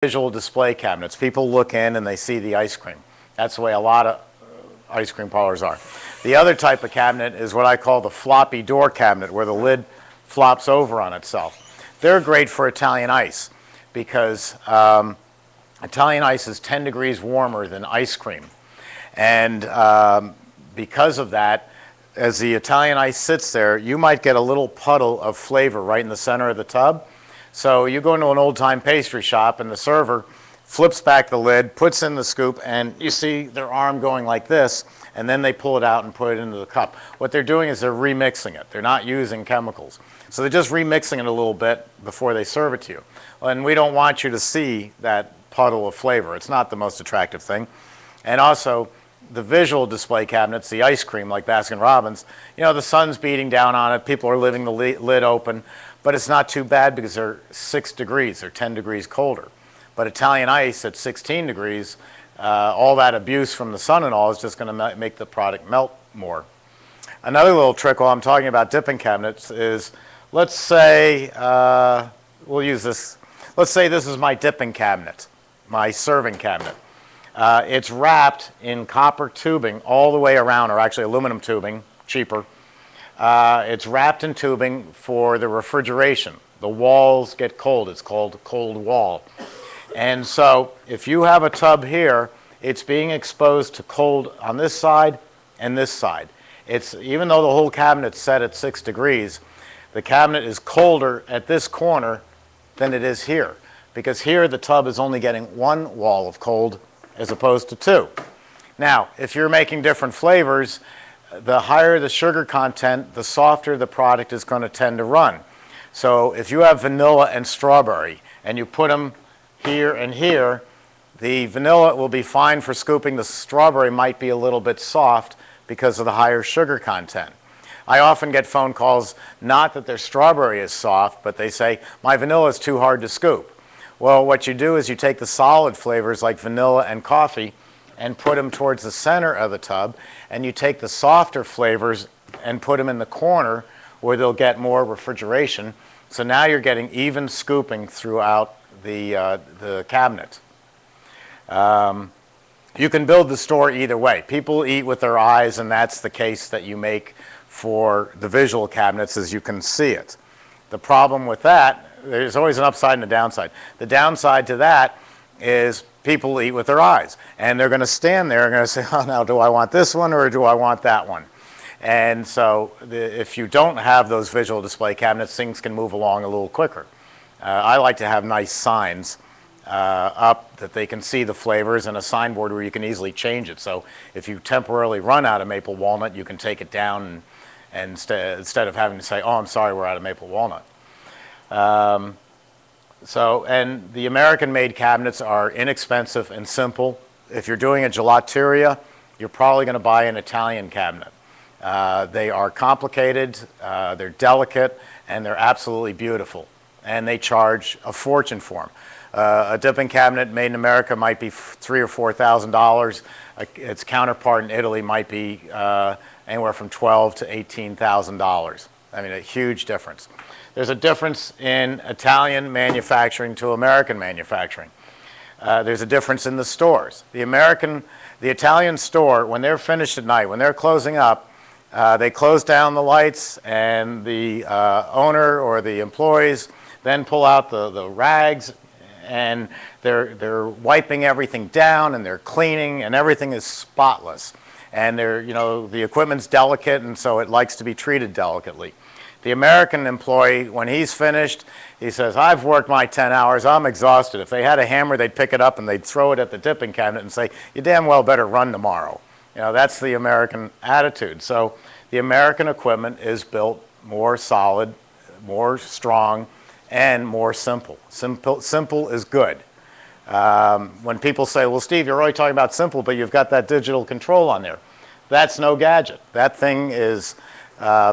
visual display cabinets. People look in and they see the ice cream. That's the way a lot of ice cream parlors are. The other type of cabinet is what I call the floppy door cabinet, where the lid flops over on itself. They're great for Italian ice because Italian ice is 10 degrees warmer than ice cream. And because of that, as the Italian ice sits there, you might get a little puddle of flavor right in the center of the tub. So you go into an old-time pastry shop and the server flips back the lid, puts in the scoop, and you see their arm going like this, and then they pull it out and put it into the cup. What they're doing is they're remixing it. They're not using chemicals. So they're just remixing it a little bit before they serve it to you. And we don't want you to see that puddle of flavor. It's not the most attractive thing. And also, the visual display cabinets, the ice cream like Baskin-Robbins, you know, the sun's beating down on it, people are leaving the lid open, but it's not too bad because they're 6 degrees, they're 10 degrees colder. But Italian ice at 16 degrees, all that abuse from the sun and all is just going to make the product melt more. Another little trick while I'm talking about dipping cabinets is, let's say, we'll use this, let's say this is my dipping cabinet, my serving cabinet. It's wrapped in copper tubing all the way around, or actually aluminum tubing, cheaper. It's wrapped in tubing for the refrigeration. The walls get cold. It's called cold wall. And so if you have a tub here, it's being exposed to cold on this side and this side. Even though the whole cabinet's set at 6 degrees, the cabinet is colder at this corner than it is here. Because here the tub is only getting one wall of cold as opposed to two. Now, if you're making different flavors, the higher the sugar content, the softer the product is going to tend to run. So if you have vanilla and strawberry and you put them here and here, the vanilla will be fine for scooping. The strawberry might be a little bit soft because of the higher sugar content. I often get phone calls, not that their strawberry is soft, but they say, my vanilla is too hard to scoop. Well, what you do is you take the solid flavors like vanilla and coffee and put them towards the center of the tub, and you take the softer flavors and put them in the corner where they'll get more refrigeration. So now you're getting even scooping throughout the cabinet. You can build the store either way. People eat with their eyes, and that's the case that you make for the visual cabinets, as you can see it. The problem with that, there's always an upside and a downside. The downside to that is people eat with their eyes, and they're going to stand there and going to say, oh, now do I want this one or do I want that one? And so if you don't have those visual display cabinets, things can move along a little quicker. I like to have nice signs up that they can see the flavors, and a signboard where you can easily change it. So if you temporarily run out of maple walnut, you can take it down and instead of having to say, oh, I'm sorry, we're out of maple walnut. And the American-made cabinets are inexpensive and simple. If you're doing a gelateria, you're probably going to buy an Italian cabinet. They are complicated, they're delicate, and they're absolutely beautiful. And they charge a fortune for them. A dipping cabinet made in America might be $3,000 or $4,000. Its counterpart in Italy might be anywhere from $12,000 to $18,000. I mean, a huge difference. There's a difference in Italian manufacturing to American manufacturing. There's a difference in the stores. The Italian store, when they're finished at night, when they're closing up, they close down the lights, and the owner or the employees then pull out the rags, and they're wiping everything down, and they're cleaning, and everything is spotless. And the equipment's delicate, and so it likes to be treated delicately. The American employee, when he's finished, he says, I've worked my 10 hours, I'm exhausted. If they had a hammer, they'd pick it up and they'd throw it at the dipping cabinet and say, you damn well better run tomorrow. You know, that's the American attitude. So the American equipment is built more solid, more strong, and more simple. Simple is good. When people say, well, Steve, you're already talking about simple, but you've got that digital control on there. That's no gadget. That thing is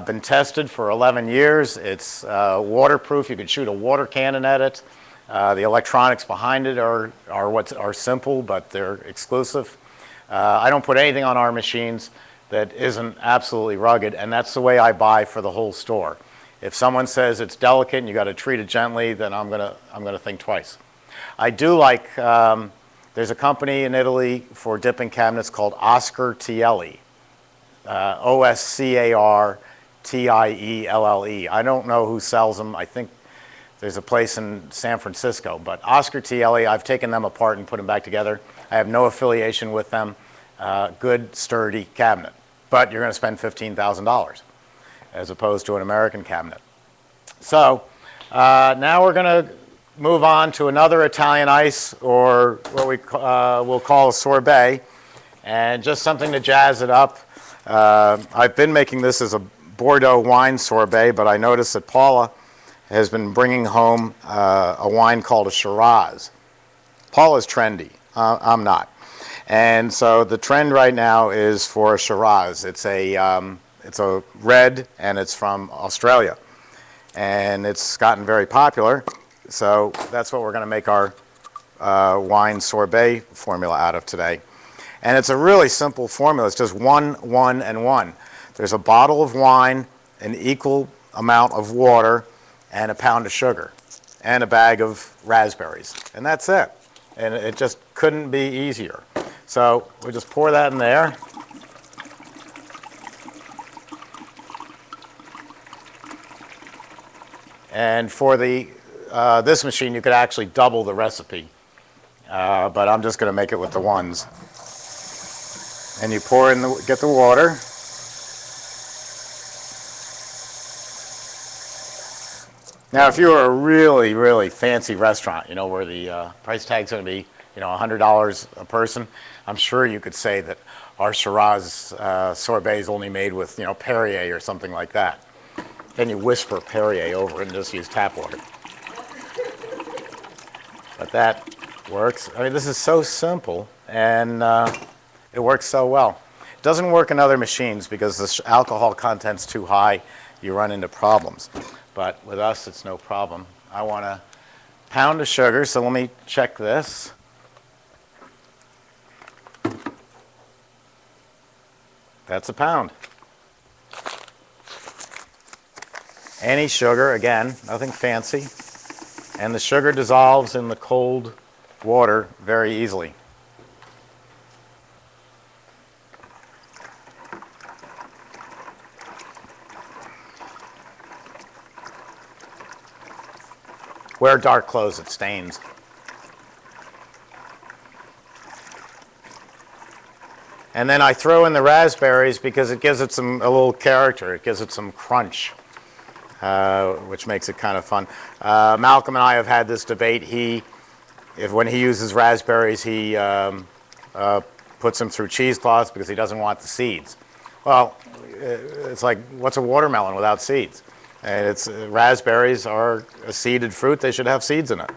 been tested for 11 years. It's waterproof. You can shoot a water cannon at it. The electronics behind it are simple, but they're exclusive. I don't put anything on our machines that isn't absolutely rugged, and that's the way I buy for the whole store. If someone says it's delicate and you got to treat it gently, then I'm gonna think twice. I do like, there's a company in Italy for dipping cabinets called Oscar Tielle, Oscartielle. I don't know who sells them. I think there's a place in San Francisco, but Oscar Tielle, I've taken them apart and put them back together. I have no affiliation with them. Good, sturdy cabinet. But you're going to spend $15,000 as opposed to an American cabinet. So now we're going to move on to another Italian ice, or what we will call a sorbet, and just something to jazz it up. I've been making this as a Bordeaux wine sorbet, but I noticed that Paula has been bringing home a wine called a Shiraz. Paula's trendy. I'm not. And so the trend right now is for a Shiraz. It's a red, and it's from Australia. And it's gotten very popular. So that's what we're going to make our wine sorbet formula out of today. And it's a really simple formula. It's just 1, 1, and 1. There's a bottle of wine, an equal amount of water, and a pound of sugar, and a bag of raspberries. And that's it. And it just couldn't be easier. So we just pour that in there. And for the this machine, you could actually double the recipe. But I'm just going to make it with the ones. And you pour in get the water. Now, if you were a really, really fancy restaurant, you know, where the price tag's going to be, you know, $100 a person, I'm sure you could say that our Shiraz sorbet is only made with, you know, Perrier or something like that. Then you whisper Perrier over it and just use tap water. But that works. I mean, this is so simple, and it works so well. It doesn't work in other machines because the alcohol content's too high. You run into problems. But with us, it's no problem. I want a pound of sugar, so let me check this. That's a pound. Any sugar, again, nothing fancy. And the sugar dissolves in the cold water very easily. Wear dark clothes, it stains. And then I throw in the raspberries because it gives it a little character. It gives it some crunch, which makes it kind of fun. Malcolm and I have had this debate. When he uses raspberries, he puts them through cheesecloths because he doesn't want the seeds. Well, it's like, what's a watermelon without seeds? And raspberries are a seeded fruit. They should have seeds in it.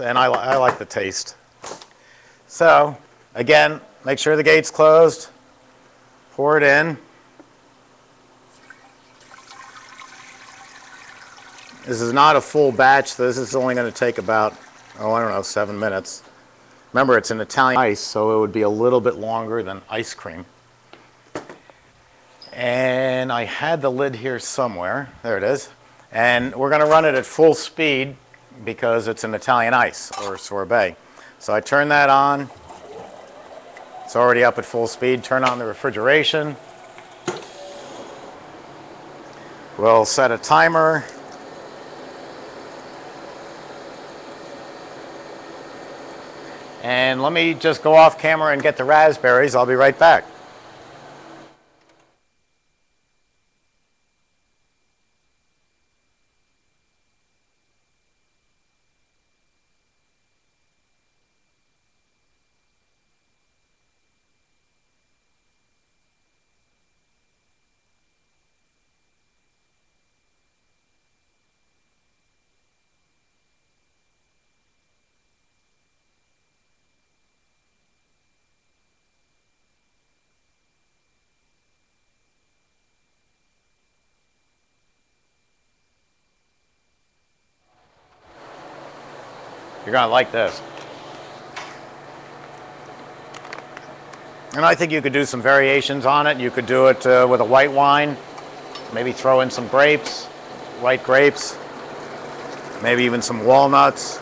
And I like the taste. So, again, make sure the gate's closed. Pour it in. This is not a full batch. This is only going to take about, I don't know, 7 minutes. Remember, it's an Italian ice, so it would be a little bit longer than ice cream. And I had the lid here somewhere. There it is. And we're going to run it at full speed because it's an Italian ice, or sorbet. So I turn that on. It's already up at full speed. Turn on the refrigeration. We'll set a timer. And let me just go off camera and get the raspberries. I'll be right back. You're going to like this. And I think you could do some variations on it. You could do it with a white wine, maybe throw in some grapes, white grapes, maybe even some walnuts.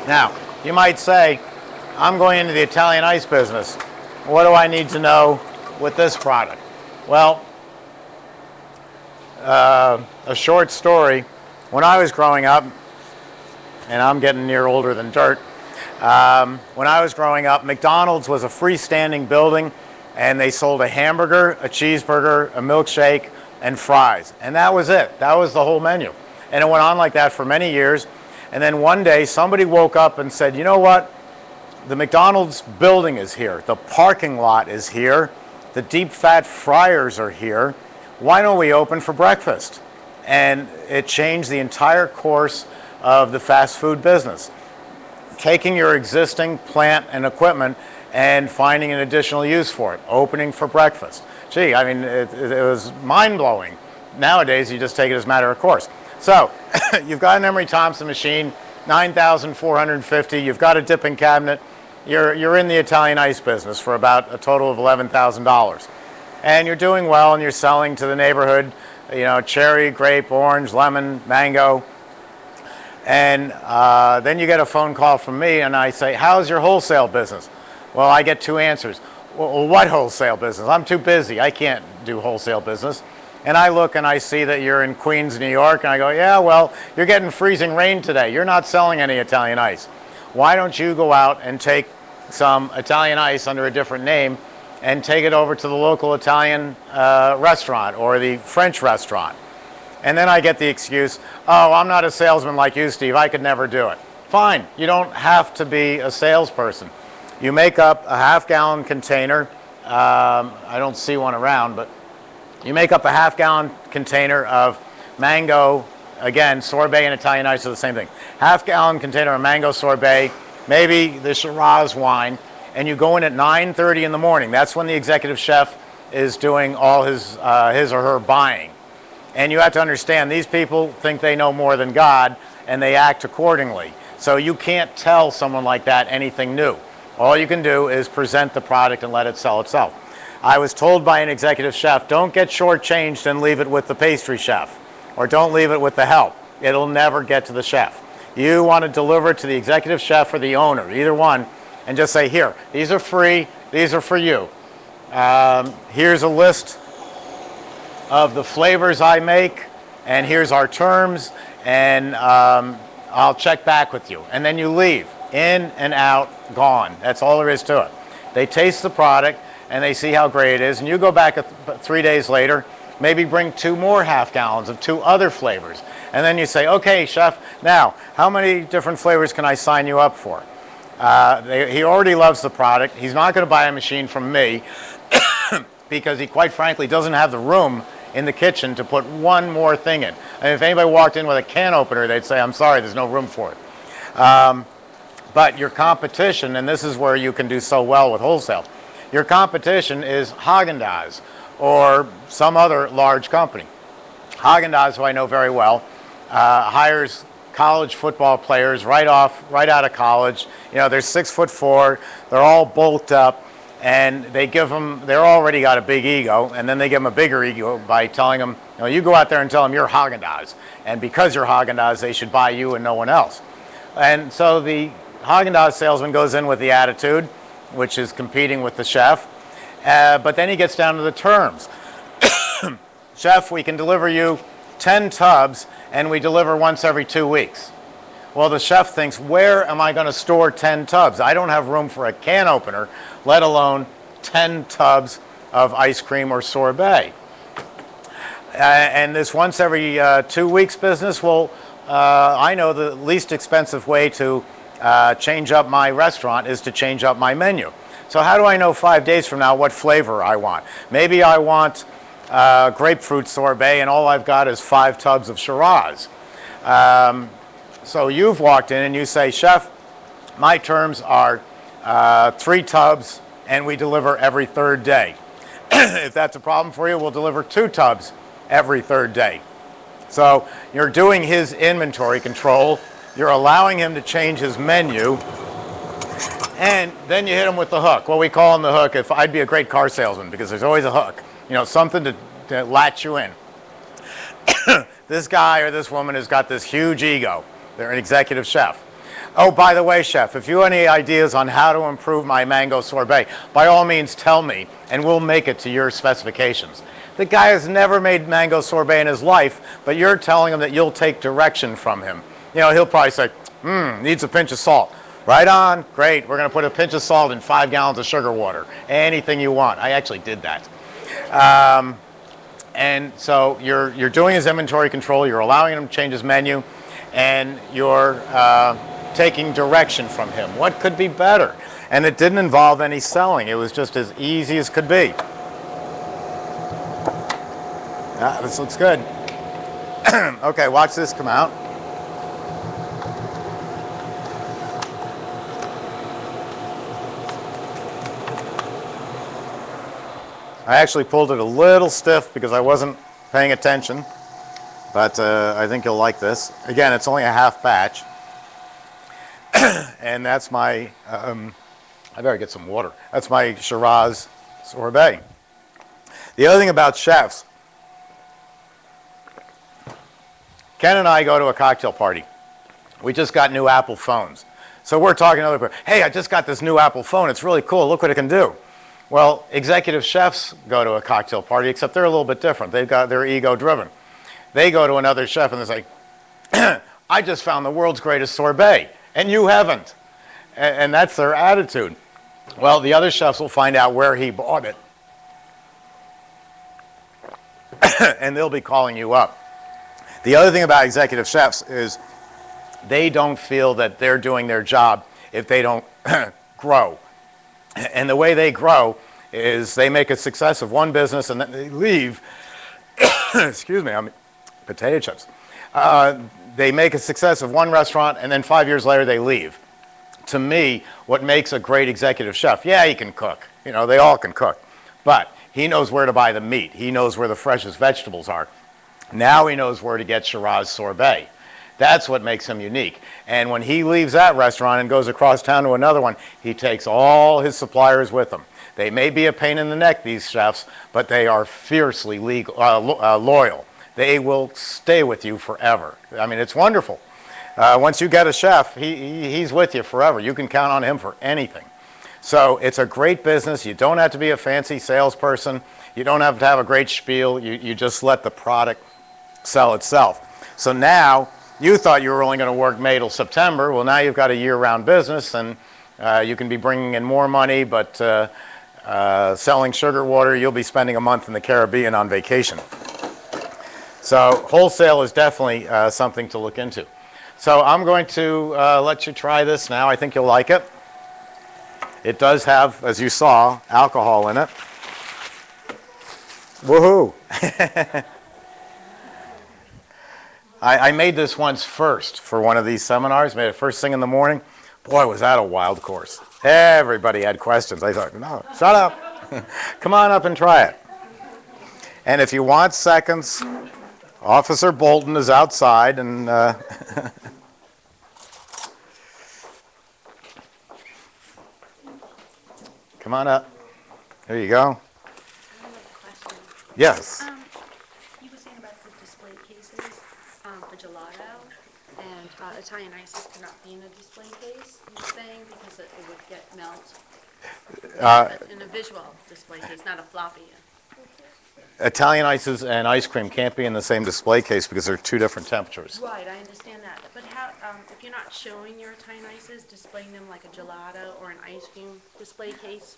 Now, you might say, I'm going into the Italian ice business. What do I need to know with this product? Well, a short story. When I was growing up, and I'm getting near older than dirt, when I was growing up, McDonald's was a freestanding building, and they sold a hamburger, a cheeseburger, a milkshake, and fries. And that was it. That was the whole menu. And it went on like that for many years. And then one day, somebody woke up and said, you know what? The McDonald's building is here. The parking lot is here. The deep fat fryers are here. Why don't we open for breakfast? And it changed the entire course of the fast food business. Taking your existing plant and equipment and finding an additional use for it, opening for breakfast. Gee, I mean, it was mind-blowing. Nowadays, you just take it as a matter of course. So, you've got an Emery Thompson machine, 9,450, you've got a dipping cabinet, you're in the Italian ice business for about a total of $11,000. And you're doing well and you're selling to the neighborhood, you know, cherry, grape, orange, lemon, mango. And then you get a phone call from me and I say, how's your wholesale business? Well, I get two answers. Well, what wholesale business? I'm too busy. I can't do wholesale business. And I look and I see that you're in Queens, New York, and I go, yeah, well, you're getting freezing rain today. You're not selling any Italian ice. Why don't you go out and take some Italian ice under a different name and take it over to the local Italian restaurant or the French restaurant? And then I get the excuse, oh, I'm not a salesman like you, Steve. I could never do it. Fine. You don't have to be a salesperson. You make up a half-gallon container. I don't see one around, but you make up a half-gallon container of mango, again, sorbet and Italian ice are the same thing. Half-gallon container of mango sorbet, maybe the Shiraz wine, and you go in at 9:30 in the morning. That's when the executive chef is doing all his or her buying. And you have to understand, these people think they know more than God, and they act accordingly. So you can't tell someone like that anything new. All you can do is present the product and let it sell itself. I was told by an executive chef, don't get shortchanged and leave it with the pastry chef, or don't leave it with the help. It'll never get to the chef. You want to deliver it to the executive chef or the owner, either one, and just say, here, these are free, these are for you. Here's a list of the flavors I make, and here's our terms, and I'll check back with you. And then you leave. In and out, gone. That's all there is to it. They taste the product, and they see how great it is, and you go back 3 days later, maybe bring 2 more half gallons of 2 other flavors. And then you say, okay, chef, now, how many different flavors can I sign you up for? He already loves the product. He's not going to buy a machine from me because he, quite frankly, doesn't have the room in the kitchen to put one more thing in. And if anybody walked in with a can opener, they'd say, I'm sorry, there's no room for it. But your competition, and this is where you can do so well with wholesale, your competition is Häagen-Dazs or some other large company. Häagen-Dazs, who I know very well, hires college football players right out of college. You know, they're 6'4", they're all bulked up, and they give them, they're already got a big ego, and then they give them a bigger ego by telling them, you know, you go out there and tell them you're Häagen-Dazs, and because you're Häagen-Dazs, they should buy you and no one else. And so the Häagen-Dazs salesman goes in with the attitude, which is competing with the chef, but then he gets down to the terms. Chef, we can deliver you 10 tubs, and we deliver once every 2 weeks. Well, the chef thinks, where am I going to store 10 tubs? I don't have room for a can opener, let alone 10 tubs of ice cream or sorbet. And this once every 2 weeks business, well, I know the least expensive way to change up my restaurant is to change up my menu. So how do I know 5 days from now what flavor I want? Maybe I want grapefruit sorbet and all I've got is 5 tubs of Shiraz. So you've walked in and you say, chef, my terms are 3 tubs and we deliver every 3rd day. If that's a problem for you, we'll deliver 2 tubs every 3rd day. So you're doing his inventory control, you're allowing him to change his menu, and then you hit him with the hook. What we call on the hook, if I'd be a great car salesman because there's always a hook, you know, something to latch you in. This guy or this woman has got this huge ego. They're an executive chef. Oh, by the way, chef, if you have any ideas on how to improve my mango sorbet, by all means tell me, and we'll make it to your specifications. The guy has never made mango sorbet in his life, but you're telling him that you'll take direction from him. You know, he'll probably say, needs a pinch of salt. Right on, great, we're going to put a pinch of salt in 5 gallons of sugar water. Anything you want. I actually did that. And so you're doing his inventory control, you're allowing him to change his menu, and you're taking direction from him. What could be better? And it didn't involve any selling. It was just as easy as could be. Ah, this looks good. Okay, watch this come out. I actually pulled it a little stiff because I wasn't paying attention, but I think you'll like this. Again, it's only a half batch. And that's my, I better get some water. That's my Shiraz sorbet. The other thing about chefs, Ken and I go to a cocktail party. We just got new Apple phones. So we're talking to other people, hey, I just got this new Apple phone. It's really cool. Look what it can do. Well, executive chefs go to a cocktail party, except they're a little bit different. They're ego-driven. They go to another chef and they say, I just found the world's greatest sorbet, and you haven't. And that's their attitude. Well, the other chefs will find out where he bought it, and they'll be calling you up. The other thing about executive chefs is they don't feel that they're doing their job if they don't grow. And the way they grow is they make a success of one business and then they leave. Excuse me, I'm potato chips. They make a success of one restaurant and then 5 years later they leave. To me, what makes a great executive chef, yeah, he can cook. You know, they all can cook. But he knows where to buy the meat. He knows where the freshest vegetables are. Now he knows where to get Shiraz sorbet. That's what makes him unique. And when he leaves that restaurant and goes across town to another one, he takes all his suppliers with him. They may be a pain in the neck, these chefs, but they are fiercely loyal. They will stay with you forever. I mean, it's wonderful. Once you get a chef, he's with you forever. You can count on him for anything. So it's a great business. You don't have to be a fancy salesperson. You don't have to have a great spiel. You just let the product sell itself. So now, you thought you were only going to work May till September. Well, now you've got a year-round business, and you can be bringing in more money, but selling sugar water, you'll be spending a month in the Caribbean on vacation. So wholesale is definitely something to look into. So I'm going to let you try this now. I think you'll like it. It does have, as you saw, alcohol in it. Woohoo! I made this once first for one of these seminars, made it first thing in the morning. Boy, was that a wild course. Everybody had questions. I thought, no, shut up. Come on up and try it. And if you want seconds, Officer Bolton is outside and come on up. There you go. I have a question. Yes. You were saying about the display cases for gelato, and Italian ices could not be in a display case, you were saying, because it would get melt in a visual display case, not a floppy. Italian ices and ice cream can't be in the same display case because they're two different temperatures. Right, I understand that. But how, if you're not showing your Italian ices, displaying them like a gelato or an ice cream display case,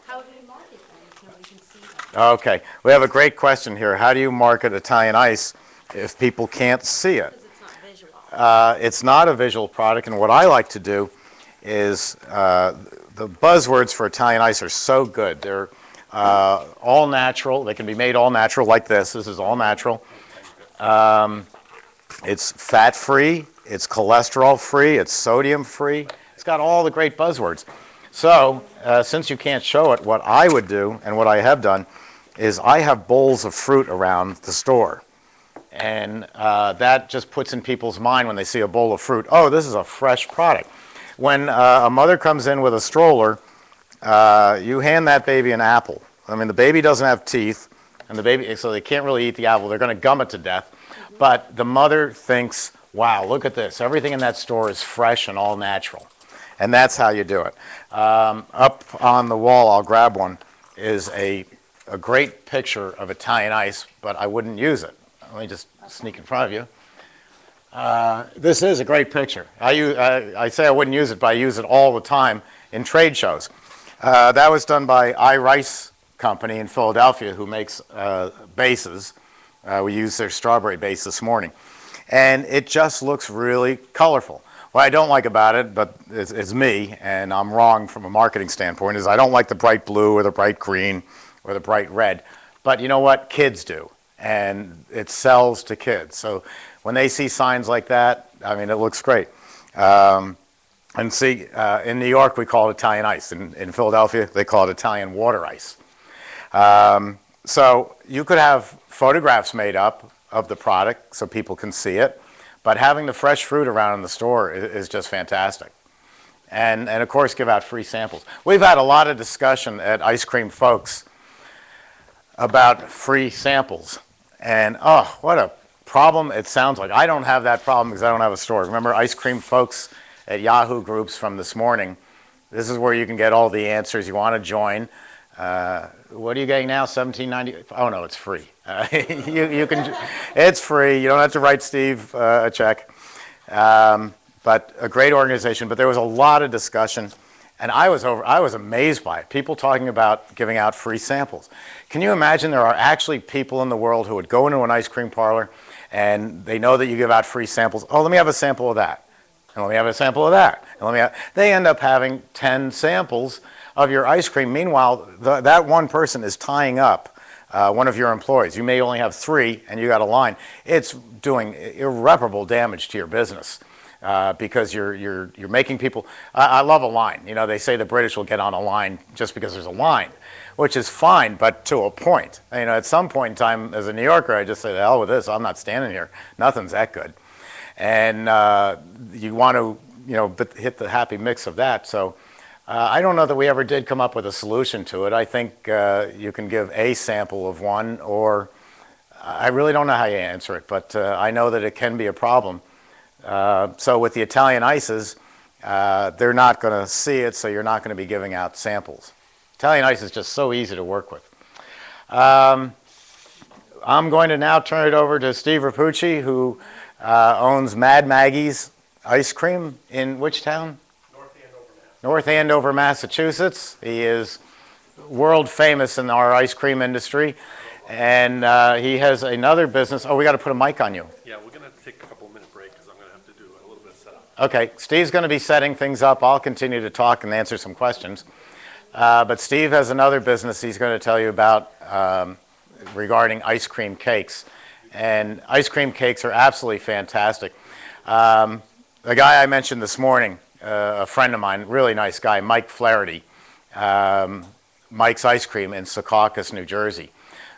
how do you market them if nobody can see them? Okay, we have a great question here. How do you market Italian ice if people can't see it? Because it's not visual. It's not a visual product, and what I like to do is the buzzwords for Italian ice are so good. They're all natural. They can be made all natural like this. This is all natural. It's fat-free. It's cholesterol-free. It's sodium-free. It's got all the great buzzwords. So since you can't show it, what I would do and what I have done is I have bowls of fruit around the store. And that just puts in people's mind when they see a bowl of fruit, oh, this is a fresh product. When a mother comes in with a stroller, you hand that baby an apple. I mean, the baby doesn't have teeth, and the baby, so they can't really eat the apple. They're going to gum it to death. But the mother thinks, wow, look at this. Everything in that store is fresh and all natural. And that's how you do it. Up on the wall, I'll grab one, is a great picture of Italian ice, but I wouldn't use it. Let me just sneak in front of you. This is a great picture. I say I wouldn't use it, but I use it all the time in trade shows. That was done by iRice Company in Philadelphia, who makes bases. We used their strawberry base this morning. And it just looks really colorful. What I don't like about it, but it's me, and I'm wrong from a marketing standpoint, is I don't like the bright blue or the bright green or the bright red. But you know what? Kids do. And it sells to kids. So when they see signs like that, I mean, it looks great. And see, in New York, we call it Italian ice. In Philadelphia, they call it Italian water ice. So you could have photographs made up of the product so people can see it. But having the fresh fruit around in the store is just fantastic. And of course, give out free samples. We've had a lot of discussion at Ice Cream Folks about free samples. And oh, what a problem it sounds like. I don't have that problem because I don't have a store. Remember Ice Cream Folks at Yahoo groups from this morning? This is where you can get all the answers you want to join. What are you getting now? $17.90? Oh no, it's free. You can. It's free. You don't have to write Steve a check. But a great organization. But there was a lot of discussion, and I was amazed by it. People talking about giving out free samples. Can you imagine there are actually people in the world who would go into an ice cream parlor, and they know that you give out free samples. Oh, let me have a sample of that, and let me have a sample of that, and they end up having 10 samples of your ice cream. Meanwhile, that one person is tying up one of your employees. You may only have 3, and you got a line. It's doing irreparable damage to your business because you're making people. I love a line. You know, they say the British will get on a line just because there's a line, which is fine, but to a point. You know, at some point in time, as a New Yorker, I just say, the hell with this. I'm not standing here. Nothing's that good, and you want to, you know, hit the happy mix of that. So. I don't know that we ever did come up with a solution to it. I think you can give a sample of one, or I really don't know how you answer it, but I know that it can be a problem. So with the Italian ices, they're not going to see it, so you're not going to be giving out samples. Italian ice is just so easy to work with. I'm going to now turn it over to Steve Rapucci, who owns Mad Maggie's Ice Cream in which town? North Andover, Massachusetts. He is world famous in our ice cream industry. And he has another business. Oh, we got to put a mic on you. Yeah, we're going to take a couple-minute break because I'm going to have to do a little bit of setup. Okay, Steve's going to be setting things up. I'll continue to talk and answer some questions. But Steve has another business he's going to tell you about regarding ice cream cakes. And ice cream cakes are absolutely fantastic. The guy I mentioned this morning, a friend of mine, really nice guy, Mike Flaherty, Mike's Ice Cream in Secaucus, New Jersey.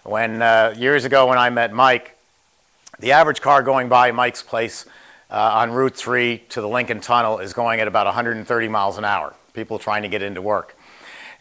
When years ago when I met Mike, the average car going by Mike's place on Route 3 to the Lincoln Tunnel is going at about 130 miles an hour, people trying to get into work.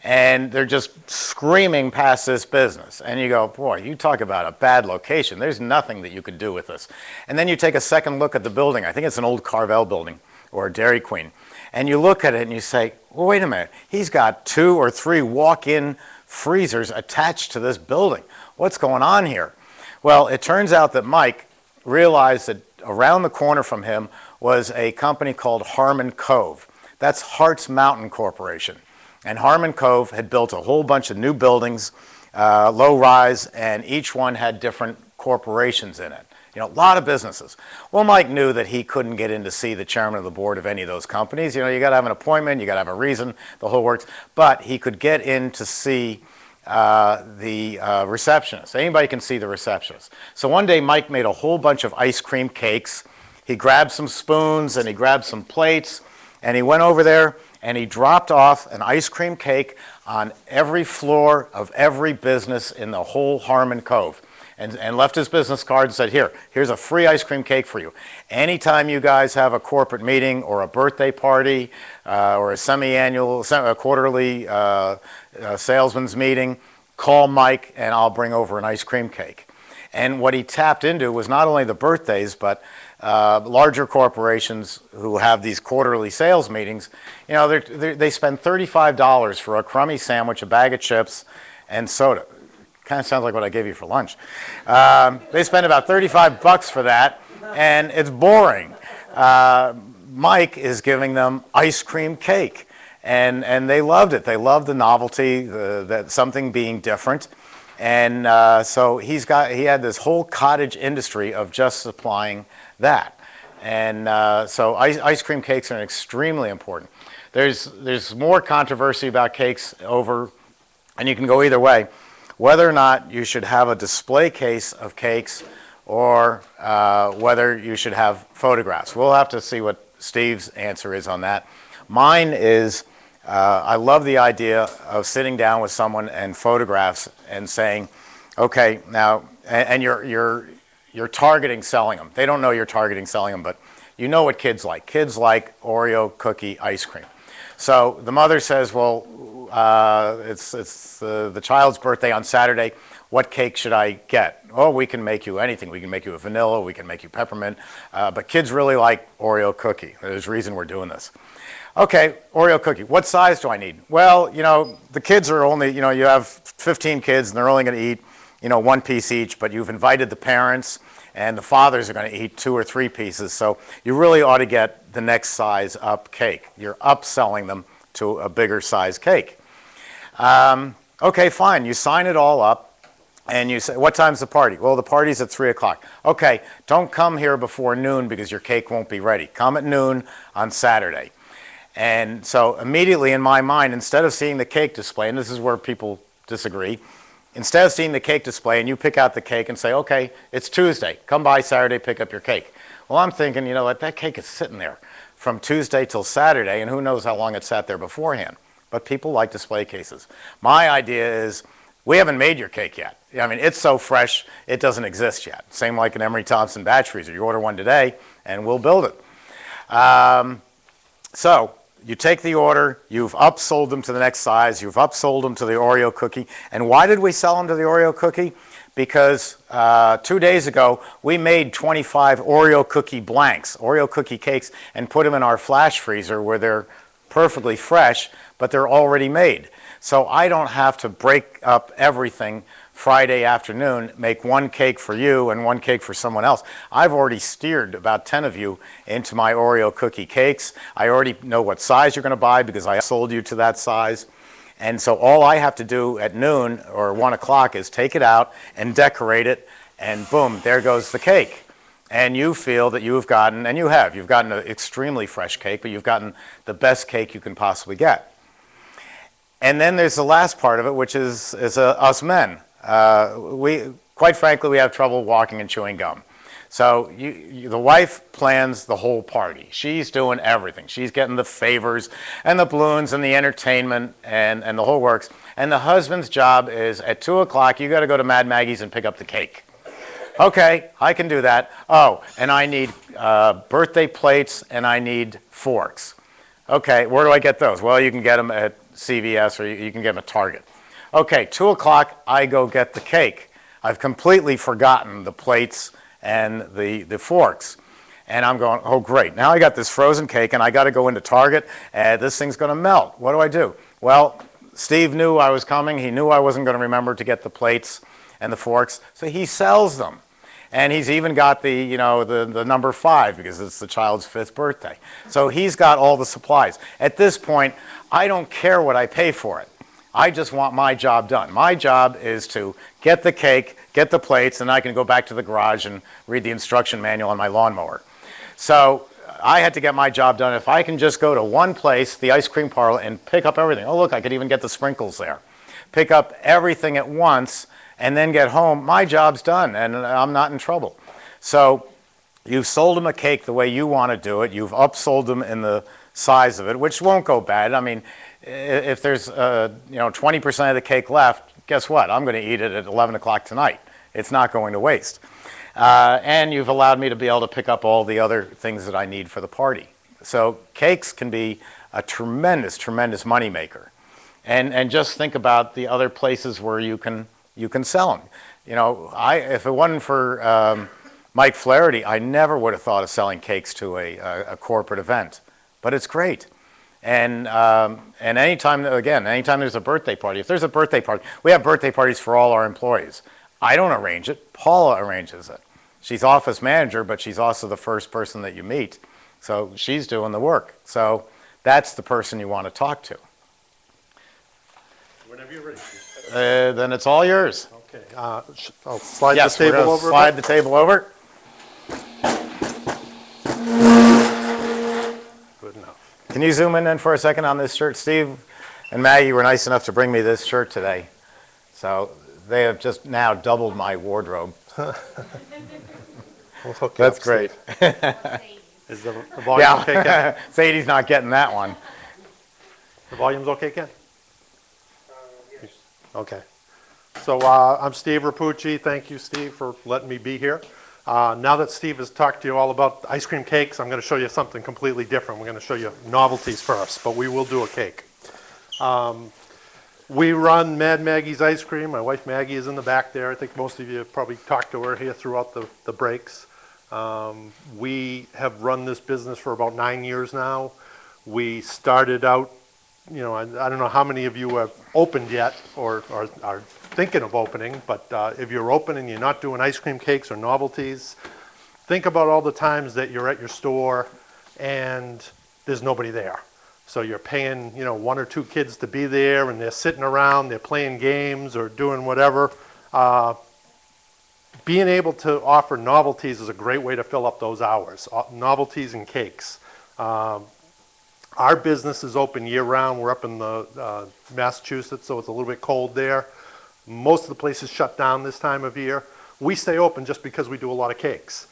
And they're just screaming past this business. And you go, boy, you talk about a bad location. There's nothing that you could do with this. And then you take a second look at the building. I think it's an old Carvel building or a Dairy Queen. And you look at it and you say, well, wait a minute. He's got 2 or 3 walk-in freezers attached to this building. What's going on here? Well, it turns out that Mike realized that around the corner from him was a company called Harmon Cove. That's Hart's Mountain Corporation. And Harmon Cove had built a whole bunch of new buildings, low-rise, and each one had different corporations in it. You know, a lot of businesses. Well, Mike knew that he couldn't get in to see the chairman of the board of any of those companies. You know, you got to have an appointment, you got to have a reason, the whole works. But he could get in to see the receptionist. Anybody can see the receptionist. So one day, Mike made a whole bunch of ice cream cakes. He grabbed some spoons and he grabbed some plates, and he went over there and he dropped off an ice cream cake on every floor of every business in the whole Harmon Cove. And left his business card and said, here's a free ice cream cake for you. Anytime you guys have a corporate meeting or a birthday party or a semi-annual, a quarterly salesman's meeting, call Mike and I'll bring over an ice cream cake. And what he tapped into was not only the birthdays, but larger corporations who have these quarterly sales meetings, you know, they spend $35 for a crummy sandwich, a bag of chips, and soda. Kind of sounds like what I gave you for lunch. They spend about 35 bucks for that, and it's boring. Mike is giving them ice cream cake, and they loved it. They loved the novelty, that something being different. And so he had this whole cottage industry of just supplying that. And so ice cream cakes are extremely important. There's more controversy about cakes over, and you can go either way, whether or not you should have a display case of cakes or whether you should have photographs. We'll have to see what Steve's answer is on that. Mine is, I love the idea of sitting down with someone and photographs and saying, okay, now, and you're targeting selling them. They don't know you're targeting selling them, but you know what kids like. Kids like Oreo cookie ice cream. So the mother says, well, it's the child's birthday on Saturday. What cake should I get? Oh, we can make you anything. We can make you a vanilla. We can make you peppermint. But kids really like Oreo cookie. There's a reason we're doing this. Okay, Oreo cookie. What size do I need? Well, you know, the kids are only, you know, you have 15 kids and they're only going to eat, you know, one piece each, but you've invited the parents and the fathers are going to eat 2 or 3 pieces. So you really ought to get the next size up cake. You're upselling them to a bigger size cake. Okay, fine. You sign it all up. And you say, what time's the party? Well, the party's at 3 o'clock. Okay, don't come here before noon because your cake won't be ready. Come at noon on Saturday. And so immediately in my mind, instead of seeing the cake display, and this is where people disagree, instead of seeing the cake display and you pick out the cake and say, okay, it's Tuesday. Come by Saturday, pick up your cake. Well, I'm thinking, you know what, that cake is sitting there from Tuesday till Saturday, and who knows how long it sat there beforehand. But people like display cases. My idea is, we haven't made your cake yet. I mean, it's so fresh, it doesn't exist yet. Same like an Emery Thompson batch freezer. You order one today, and we'll build it. So you take the order, you've upsold them to the next size, you've upsold them to the Oreo cookie. And why did we sell them to the Oreo cookie? Because 2 days ago, we made 25 Oreo cookie blanks, Oreo cookie cakes, and put them in our flash freezer where they're perfectly fresh, but they're already made. So I don't have to break up everything Friday afternoon, make one cake for you and one cake for someone else. I've already steered about 10 of you into my Oreo cookie cakes. I already know what size you're going to buy because I sold you to that size. And so all I have to do at noon or 1 o'clock is take it out and decorate it, and boom, there goes the cake. And you feel that you've gotten, and you've gotten an extremely fresh cake, but you've gotten the best cake you can possibly get. And then there's the last part of it, which is us men. Quite frankly, we have trouble walking and chewing gum. So the wife plans the whole party. She's doing everything. She's getting the favors and the balloons and the entertainment and the whole works. And the husband's job is at 2 o'clock, you got to go to Mad Maggie's and pick up the cake. Okay, I can do that. Oh, and I need birthday plates and I need forks. Okay, where do I get those? Well, you can get them at CVS or you can get them at Target. Okay, 2 o'clock, I go get the cake. I've completely forgotten the plates and the forks. And I'm going, oh great, now I got this frozen cake and I got to go into Target and this thing's going to melt. What do I do? Well, Steve knew I was coming. He knew I wasn't going to remember to get the plates and the forks, so he sells them. And he's even got the, you know, the number 5 because it's the child's 5th birthday. So he's got all the supplies. At this point, I don't care what I pay for it. I just want my job done. My job is to get the cake, get the plates, and I can go back to the garage and read the instruction manual on my lawnmower. So I had to get my job done. If I can just go to one place, the ice cream parlor, and pick up everything. Oh, look, I could even get the sprinkles there. Pick up everything at once and then get home, my job's done and I'm not in trouble. So you've sold them a cake the way you want to do it. You've upsold them in the size of it, which won't go bad. I mean, if there's 20% of the cake left, guess what? I'm going to eat it at 11 o'clock tonight. It's not going to waste. And you've allowed me to be able to pick up all the other things that I need for the party. So cakes can be a tremendous, tremendous moneymaker. And just think about the other places where you can sell them. You know, if it wasn't for Mike Flaherty, I never would have thought of selling cakes to a corporate event, but it's great. And anytime, again, anytime there's a birthday party, if there's a birthday party, we have birthday parties for all our employees. I don't arrange it, Paula arranges it. She's office manager, but she's also the first person that you meet. So she's doing the work. So that's the person you want to talk to. Whenever you're ready. Then it's all yours. Okay, I'll slide the Yes, we're table gonna over. a slide bit. the table over. Good enough. Can you zoom in then for a second on this shirt? Steve and Maggie were nice enough to bring me this shirt today. So they have just now doubled my wardrobe. We'll hook you That's up, great. Steve. Is the volume okay, Ken? Yeah, Sadie's not getting that one. The volume's okay, Ken? Okay. So I'm Steve Rapucci. Thank you, Steve, for letting me be here. Now that Steve has talked to you all about ice cream cakes, I'm going to show you something completely different. We're going to show you novelties first, but we will do a cake. We run Mad Maggie's Ice Cream. My wife Maggie is in the back there. I think most of you have probably talked to her here throughout the breaks. We have run this business for about 9 years now. We started out, you know, I don't know how many of you have opened yet or are thinking of opening, but if you're open and you're not doing ice cream cakes or novelties, think about all the times that you're at your store and there's nobody there. So you're paying, you know, 1 or 2 kids to be there and they're sitting around, they're playing games or doing whatever. Being able to offer novelties is a great way to fill up those hours, novelties and cakes. Our business is open year-round. We're up in the Massachusetts, so it's a little bit cold there. Most of the places shut down this time of year. We stay open just because we do a lot of cakes.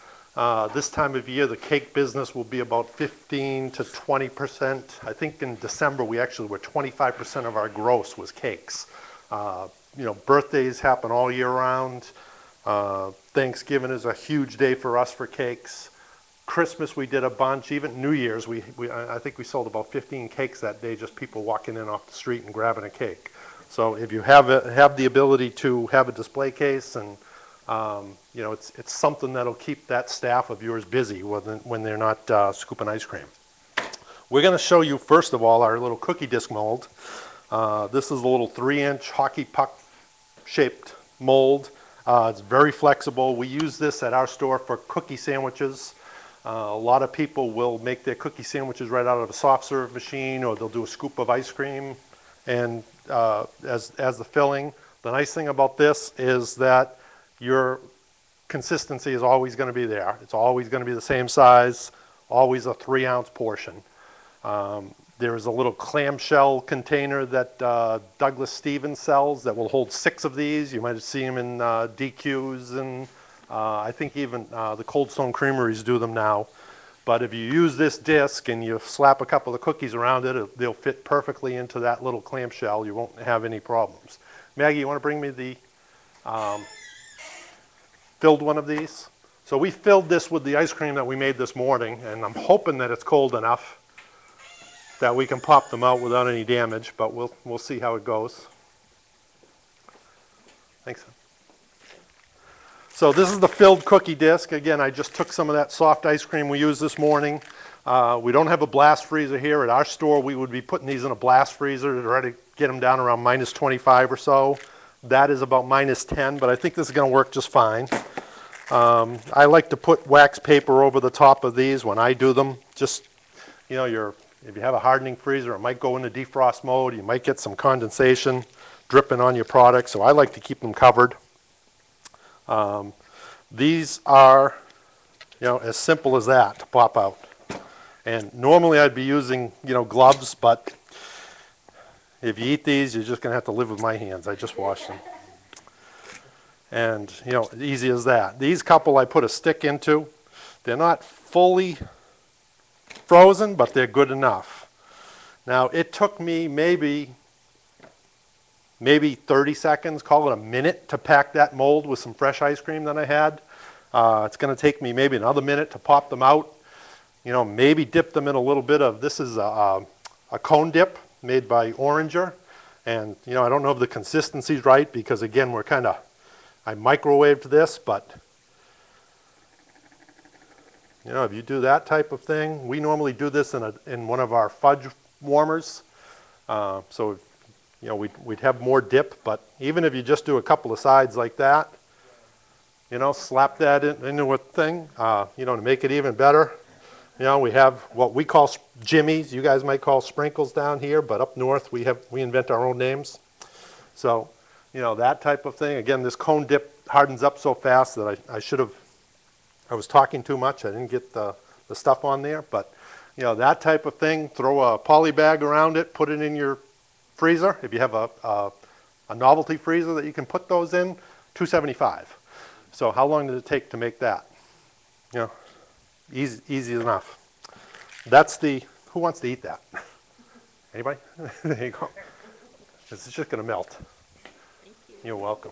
This time of year, the cake business will be about 15 to 20%. I think in December, we actually were 25% of our gross was cakes. You know, birthdays happen all year round. Thanksgiving is a huge day for us for cakes. Christmas we did a bunch. Even New Year's, I think we sold about 15 cakes that day, just people walking in off the street and grabbing a cake. So if you have the ability to have a display case, and you know, it's something that'll keep that staff of yours busy when they're not scooping ice cream. We're going to show you first of all our little cookie disc mold. This is a little 3-inch hockey puck shaped mold. It's very flexible. We use this at our store for cookie sandwiches. A lot of people will make their cookie sandwiches right out of a soft serve machine, or they'll do a scoop of ice cream and as the filling. The nice thing about this is that your consistency is always going to be there. It's always going to be the same size, always a 3-ounce portion. There is a little clamshell container that Douglas Stevens sells that will hold 6 of these. You might see them in DQs, and I think even the Cold Stone Creameries do them now. But if you use this disc and you slap a couple of cookies around it, they'll fit perfectly into that little clamshell. You won't have any problems. Maggie, you want to bring me the filled one of these? So we filled this with the ice cream that we made this morning, and I'm hoping that it's cold enough that we can pop them out without any damage, but we'll see how it goes. Thanks. So this is the filled cookie disc. Again, I just took some of that soft ice cream we used this morning. We don't have a blast freezer here. At our store, we would be putting these in a blast freezer to try to get them down around minus 25 or so. That is about minus 10, but I think this is going to work just fine. I like to put wax paper over the top of these when I do them. Just, you know, if you have a hardening freezer, it might go into defrost mode. You might get some condensation dripping on your product, so I like to keep them covered. These are, you know, as simple as that to pop out. And normally I'd be using, you know, gloves, but if you eat these, you're just going to have to live with my hands. I just washed them. And, you know, easy as that. These couple I put a stick into. They're not fully frozen, but they're good enough. Now, it took me maybe 30 seconds, call it a minute, to pack that mold with some fresh ice cream that I had. It's going to take me maybe another minute to pop them out. You know, maybe dip them in a little bit of, this is a cone dip made by Oranger. And, you know, I don't know if the consistency's right because, again, I microwaved this, but You know, if you do that type of thing, we normally do this in one of our fudge warmers. So, you know, we'd have more dip, but even if you just do a couple of sides like that, you know, slap that into a thing, you know, to make it even better. You know, we have what we call jimmies. You guys might call sprinkles down here, but up north we invent our own names. So, you know, that type of thing. Again, this cone dip hardens up so fast that I was talking too much. I didn't get the stuff on there, but you know, that type of thing. Throw a poly bag around it, put it in your freezer. If you have a novelty freezer that you can put those in, $2.75. So how long did it take to make that? You know, easy enough. That's who wants to eat that? Anybody? There you go. This is just going to melt. Thank you. You're welcome.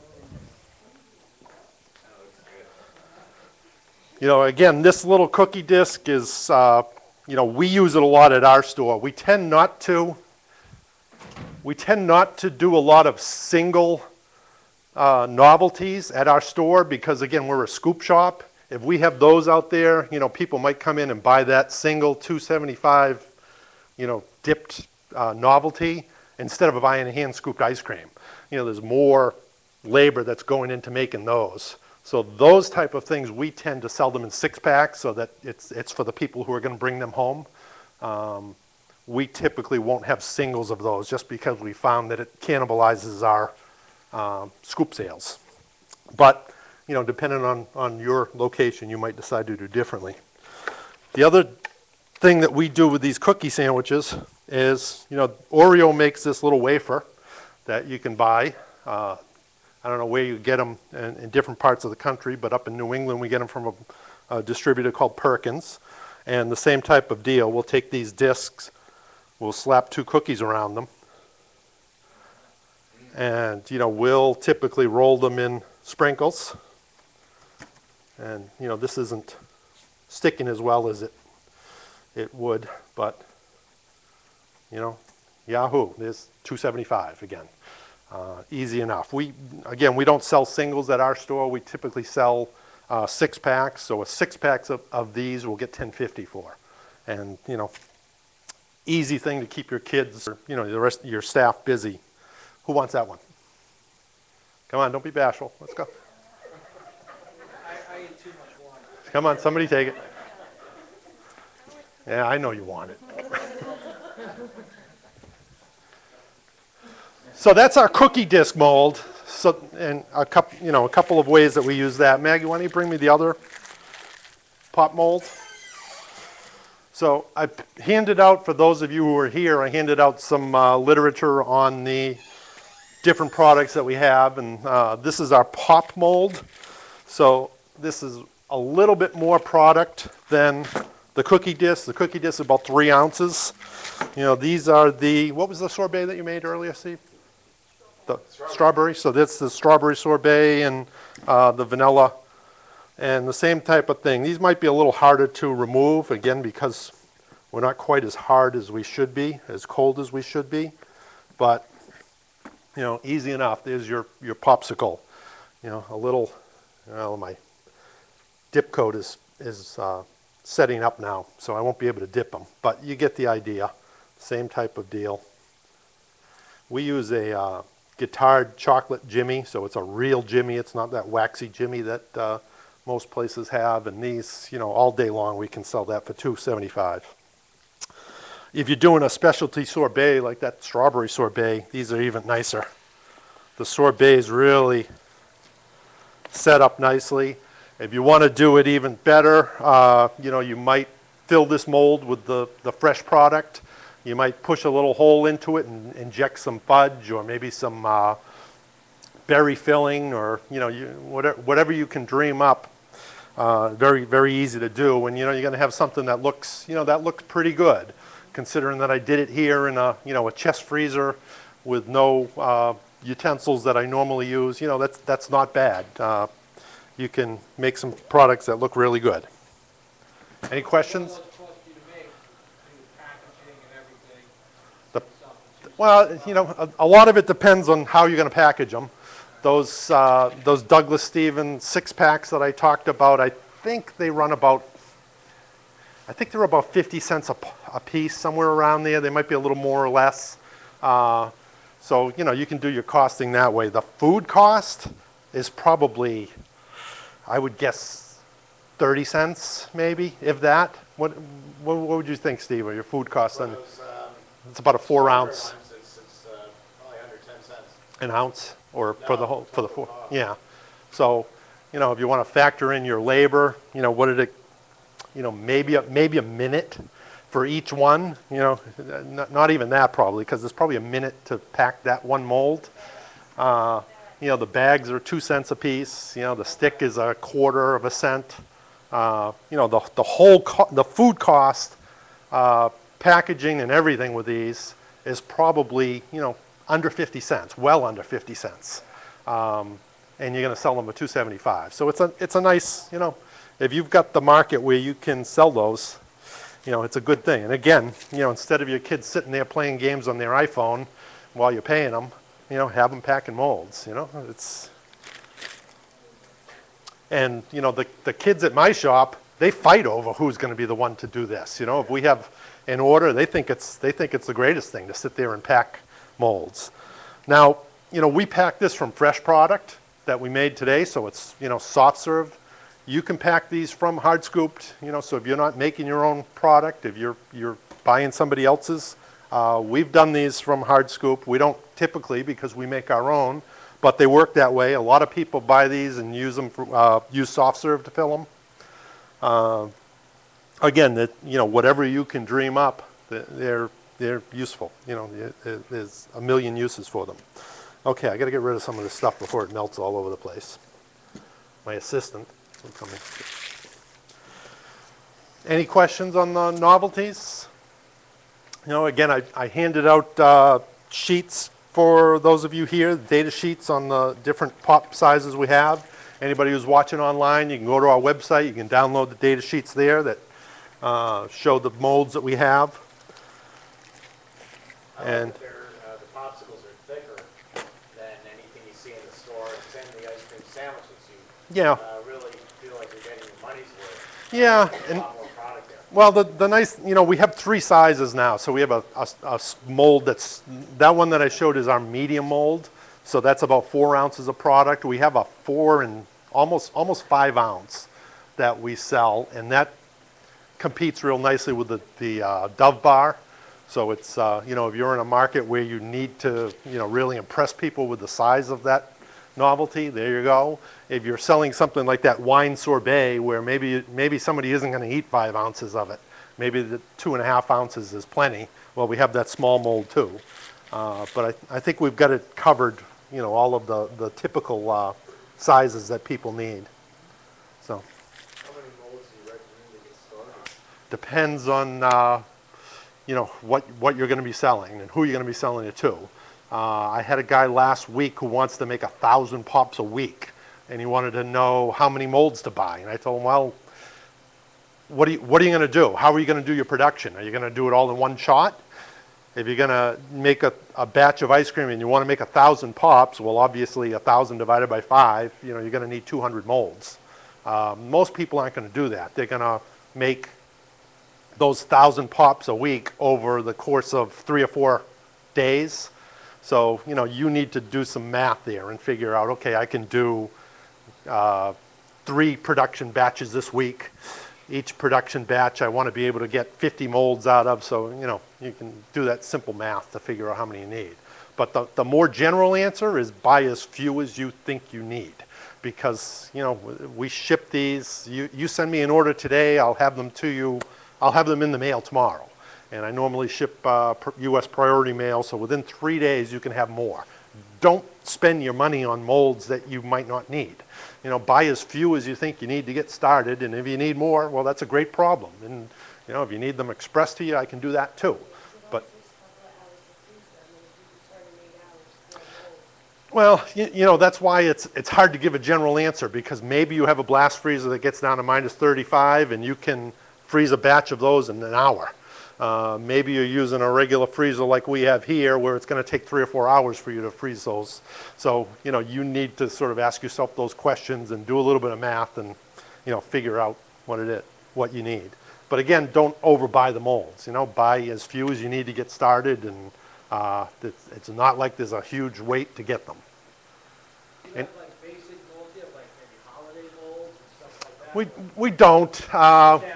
You know, again, this little cookie disc is, you know, we use it a lot at our store. We tend not to do a lot of single novelties at our store because, again, we're a scoop shop. If we have those out there, you know, people might come in and buy that single $2.75, you know, dipped novelty instead of buying a hand-scooped ice cream. You know, there's more labor that's going into making those. So those type of things, we tend to sell them in 6-packs so that it's for the people who are going to bring them home. We typically won't have singles of those just because we found that it cannibalizes our scoop sales. But, you know, depending on your location, you might decide to do differently. The other thing that we do with these cookie sandwiches is, you know, Oreo makes this little wafer that you can buy. I don't know where you get them in different parts of the country, but up in New England we get them from a distributor called Perkins. And the same type of deal. We'll take these discs, we'll slap 2 cookies around them, and you know, we'll typically roll them in sprinkles. And you know, this isn't sticking as well as it would, but you know, yahoo! There's $2.75 again. Easy enough. We don't sell singles at our store. We typically sell 6-packs. So a 6-pack of these we'll get $10.50 for. And you know, easy thing to keep your kids or, you know, the rest of your staff busy. Who wants that one? Come on, don't be bashful. Let's go. I eat too much wine. Come on, somebody take it. Yeah, I know you want it. So that's our cookie disc mold. So, and a couple of ways that we use that. Maggie, why don't you bring me the other pop mold? So I handed out, for those of you who are here, I handed out some literature on the different products that we have, and this is our pop mold. So this is a little bit more product than the cookie disc. The cookie disc is about 3 ounces. You know, these are what was the sorbet that you made earlier, Steve? The strawberry. So that's the strawberry sorbet and the vanilla, and the same type of thing. These might be a little harder to remove, again, because we're not quite as hard as we should be, as cold as we should be, but you know, easy enough. There's your popsicle. You know, a little, well, my dip coat is setting up now, so I won't be able to dip them, but you get the idea. Same type of deal. We use a Guittard chocolate Jimmy, so it's a real Jimmy. It's not that waxy Jimmy that most places have, and these, you know, all day long we can sell that for $2.75. If you're doing a specialty sorbet like that strawberry sorbet, these are even nicer. The sorbet is really set up nicely. If you want to do it even better, you know, you might fill this mold with the fresh product. You might push a little hole into it and inject some fudge or maybe some berry filling, or you know, whatever you can dream up. Very, very easy to do, and you know, you're going to have something that looks, you know, that looks pretty good, considering that I did it here in a, you know, a chest freezer with no utensils that I normally use. You know, that's not bad. You can make some products that look really good. Any questions? Well, you know, a lot of it depends on how you're going to package them. Those Douglas Stevens 6-packs that I talked about, I think they run about I think they're about 50 cents a piece, somewhere around there. They might be a little more or less. So, you know, you can do your costing that way. The food cost is probably, I would guess, 30 cents maybe, if that. What would you think, Steve, of your food cost? For those, It's about a 4 smaller ounce. ones, it's probably under 10 cents. An ounce, or for the No, whole, for the total four? cost. Yeah. So, you know, if you want to factor in your labor, you know, what did it, you know, maybe a minute for each one, you know, not even that probably, because it's probably a minute to pack that one mold. You know, the bags are 2 cents a piece. You know, the stick is a quarter of a cent. You know, the whole the food cost, packaging and everything with these is probably, you know, under 50 cents, well under 50 cents. And you're going to sell them at $2.75. So it's a nice, you know, if you've got the market where you can sell those, you know, it's a good thing. And again, you know, instead of your kids sitting there playing games on their iPhone while you're paying them, you know, have them packing molds, you know, and, you know, the kids at my shop, they fight over who's going to be the one to do this. You know, if we have an order, they think it's the greatest thing to sit there and pack molds. Now, you know, we pack this from fresh product that we made today, so it's, you know, soft serve. You can pack these from hard scooped, you know, so if you're not making your own product, if you're buying somebody else's, we've done these from hard scoop. We don't typically because we make our own, but they work that way. A lot of people buy these and use them for, use soft serve to fill them. Again, that, you know, whatever you can dream up, they're useful. You know, there's a million uses for them. Okay, I got to get rid of some of this stuff before it melts all over the place. My assistant will come in. Any questions on the novelties? You know, again, I handed out sheets for those of you here, data sheets on the different pop sizes we have. Anybody who's watching online, you can go to our website, you can download the data sheets there that show the molds that we have. And The popsicles are thicker than anything you see in the store. Same the ice cream sandwiches. You yeah, really feel like you're getting your money's worth. yeah, A and lot more product there. well, the nice, you know, we have 3 sizes now. So we have a mold that one that I showed is our medium mold. So that's about 4 ounces of product. We have a 4 and almost 5 ounce that we sell, and that competes real nicely with the Dove bar. So it's, you know, if you're in a market where you need to, you know, really impress people with the size of that novelty, there you go. If you're selling something like that wine sorbet where maybe somebody isn't going to eat 5 ounces of it, maybe the 2.5 ounces is plenty. Well, we have that small mold too. But I think we've got it covered, you know, all of the typical sizes that people need. So. How many molds do you recommend to get started? Depends on, you know, what you're going to be selling and who you're going to be selling it to. I had a guy last week who wants to make 1,000 pops a week, and he wanted to know how many molds to buy. And I told him, well, what are you going to do? How are you going to do your production? Are you going to do it all in one shot? If you're going to make a batch of ice cream and you want to make 1,000 pops, well, obviously 1,000 divided by 5, you know, you're going to need 200 molds. Most people aren't going to do that. They're going to make those 1,000 pops a week over the course of 3 or 4 days. So, you know, you need to do some math there and figure out, okay, I can do 3 production batches this week. Each production batch I want to be able to get 50 molds out of, so, you know, you can do that simple math to figure out how many you need. But the more general answer is buy as few as you think you need. Because, you know, we ship these, you send me an order today, I'll have them to you, I'll have them in the mail tomorrow. And I normally ship U.S. priority mail, so within 3 days you can have more. Don't spend your money on molds that you might not need. You know, buy as few as you think you need to get started, and if you need more, well, that's a great problem. And, you know, if you need them expressed to you, I can do that too. But, well, you know, that's why it's hard to give a general answer, because maybe you have a blast freezer that gets down to -35 and you can freeze a batch of those in an hour. Maybe you're using a regular freezer like we have here where it's going to take 3 or 4 hours for you to freeze those. So, you know, you need to sort of ask yourself those questions and do a little bit of math and, you know, figure out what you need. But again, don't overbuy the molds, you know, buy as few as you need to get started, and it's not like there's a huge wait to get them. Do you have like basic molds, you have like maybe holiday molds and stuff like that? We don't. Just asking if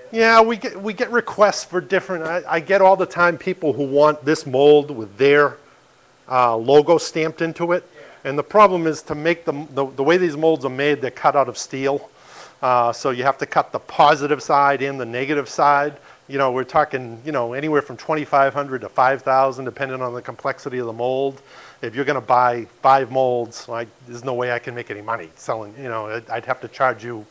you did. Yeah, we get requests for different, I get all the time people who want this mold with their logo stamped into it. And the problem is to make them, the way these molds are made, they're cut out of steel. So you have to cut the positive side and the negative side. You know, we're talking, you know, anywhere from 2,500 to 5,000, depending on the complexity of the mold. If you're going to buy 5 molds, there's no way I can make any money selling, you know, I'd have to charge you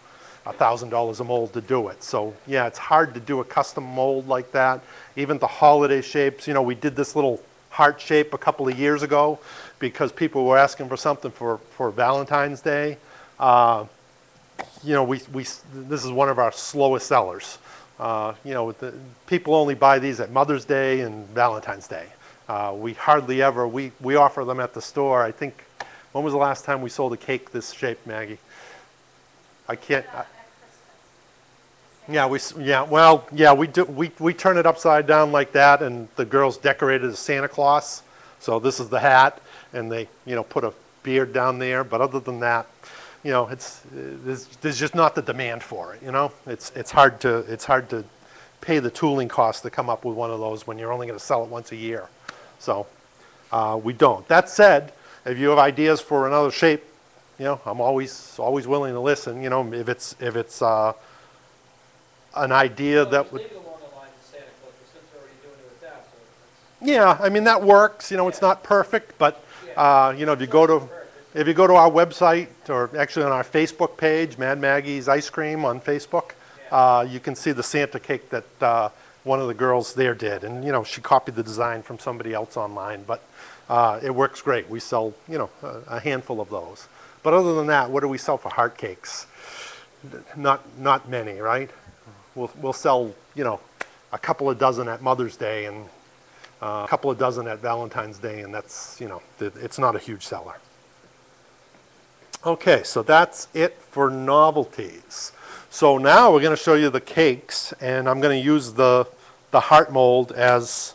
$1,000 a mold to do it. So yeah, it's hard to do a custom mold like that. Even the holiday shapes, you know, we did this little heart shape a couple of years ago because people were asking for something for Valentine's Day. You know, this is one of our slowest sellers. You know, people only buy these at Mother's Day and Valentine's Day. We hardly ever, we offer them at the store. I think, when was the last time we sold a cake this shape, Maggie? I can't. We turn it upside down like that, and the girls decorate it as Santa Claus. So this is the hat, and they, you know, put a beard down there. But other than that, you know, there's just not the demand for it. You know, it's hard to pay the tooling costs to come up with one of those when you're only going to sell it once a year. So we don't. That said, if you have ideas for another shape, you know, I'm always willing to listen. You know, if it's an idea that would. Leave it along the lines of Santa Claus, but since you're already doing it with that, so it's. Yeah, I mean that works. You know, it's not perfect, but you know, if you go to our website, or actually on our Facebook page, Mad Maggie's Ice Cream on Facebook, you can see the Santa cake that one of the girls there did, and you know, she copied the design from somebody else online, but it works great. We sell, you know, a handful of those. But other than that, what do we sell for heart cakes? Not many, right? We'll sell, you know, a couple of dozen at Mother's Day and a couple of dozen at Valentine's Day, and that's, you know, it's not a huge seller. Okay, so that's it for novelties. So now we're going to show you the cakes, and I'm going to use the heart mold as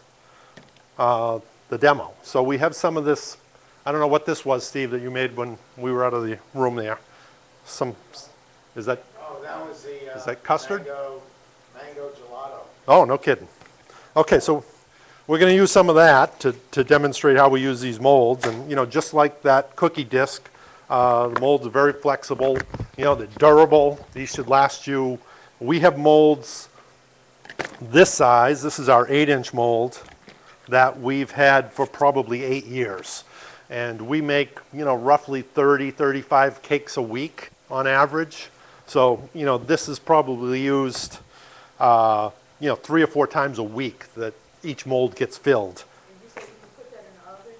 the demo. So we have some of this, I don't know what this was, Steve, that you made when we were out of the room there. Is that? Oh, that was the. Is that custard? Mango gelato. Oh, no kidding. Okay, so we're going to use some of that to demonstrate how we use these molds. And, you know, just like that cookie disc, the molds are very flexible. You know, they're durable. These should last you. We have molds this size. This is our 8-inch mold that we've had for probably 8 years. And we make, you know, roughly 30, 35 cakes a week on average. So, you know, this is probably used, you know, 3 or 4 times a week that each mold gets filled. And you said you can put that in the oven?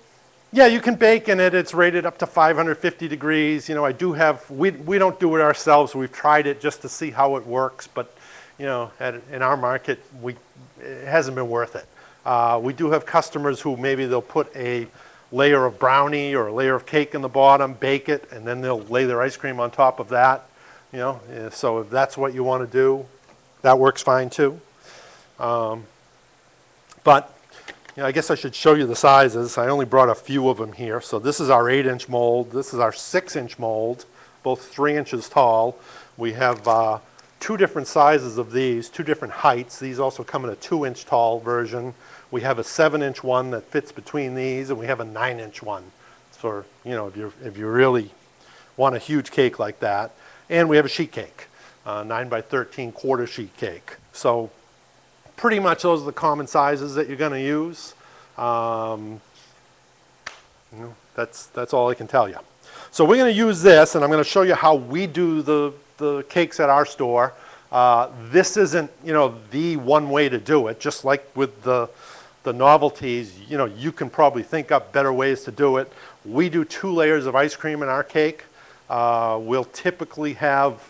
Yeah, you can bake in it. It's rated up to 550 degrees. You know, I do have, we don't do it ourselves. We've tried it just to see how it works. But, you know, in our market, it hasn't been worth it. We do have customers who maybe they'll put a layer of brownie or a layer of cake in the bottom, bake it, and then they'll lay their ice cream on top of that. You know, so if that's what you want to do, that works fine too. But you know, I guess I should show you the sizes. I only brought a few of them here. So this is our 8-inch mold. This is our 6-inch mold, both 3 inches tall. We have 2 different sizes of these, 2 different heights. These also come in a 2-inch tall version. We have a 7-inch one that fits between these, and we have a 9-inch one. So, you know, if you really want a huge cake like that. And we have a sheet cake, 9 by 13 quarter sheet cake. So pretty much those are the common sizes that you're going to use. You know, that's all I can tell you. So we're going to use this, and I'm going to show you how we do the cakes at our store. This isn't, you know, the one way to do it. Just like with the novelties, you know, you can probably think up better ways to do it. We do 2 layers of ice cream in our cake. We'll typically have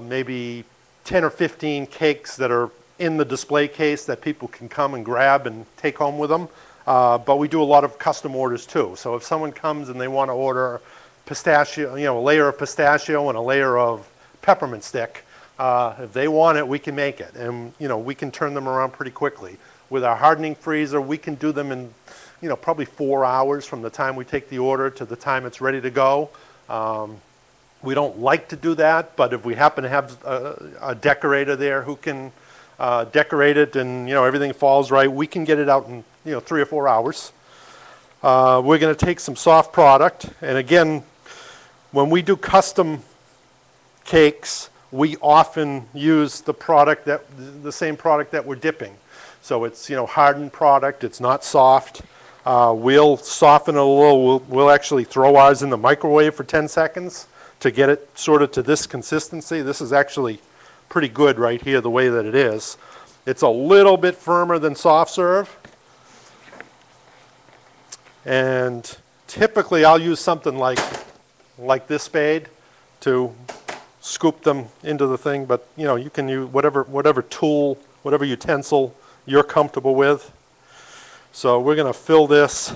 maybe 10 or 15 cakes that are in the display case that people can come and grab and take home with them. But we do a lot of custom orders too. So if someone comes and they want to order pistachio, you know, a layer of pistachio and a layer of peppermint stick, If they want it, we can make it, and we can turn them around pretty quickly. With our hardening freezer, we can do them in probably 4 hours from the time we take the order to the time it's ready to go. We don't like to do that, but if we happen to have a decorator there who can decorate it and everything falls right, we can get it out in 3 or 4 hours. We're going to take some soft product, and again, when we do custom cakes, we often use the same product that we're dipping. So it's hardened product. It's not soft. We'll soften it a little. We'll actually throw ours in the microwave for 10 seconds to get it sort of to this consistency. This is actually pretty good right here the way that it is. It's a little bit firmer than soft serve. And typically I'll use something like this spade to scoop them into the thing, but you can use whatever tool, whatever utensil you're comfortable with. So we're going to fill this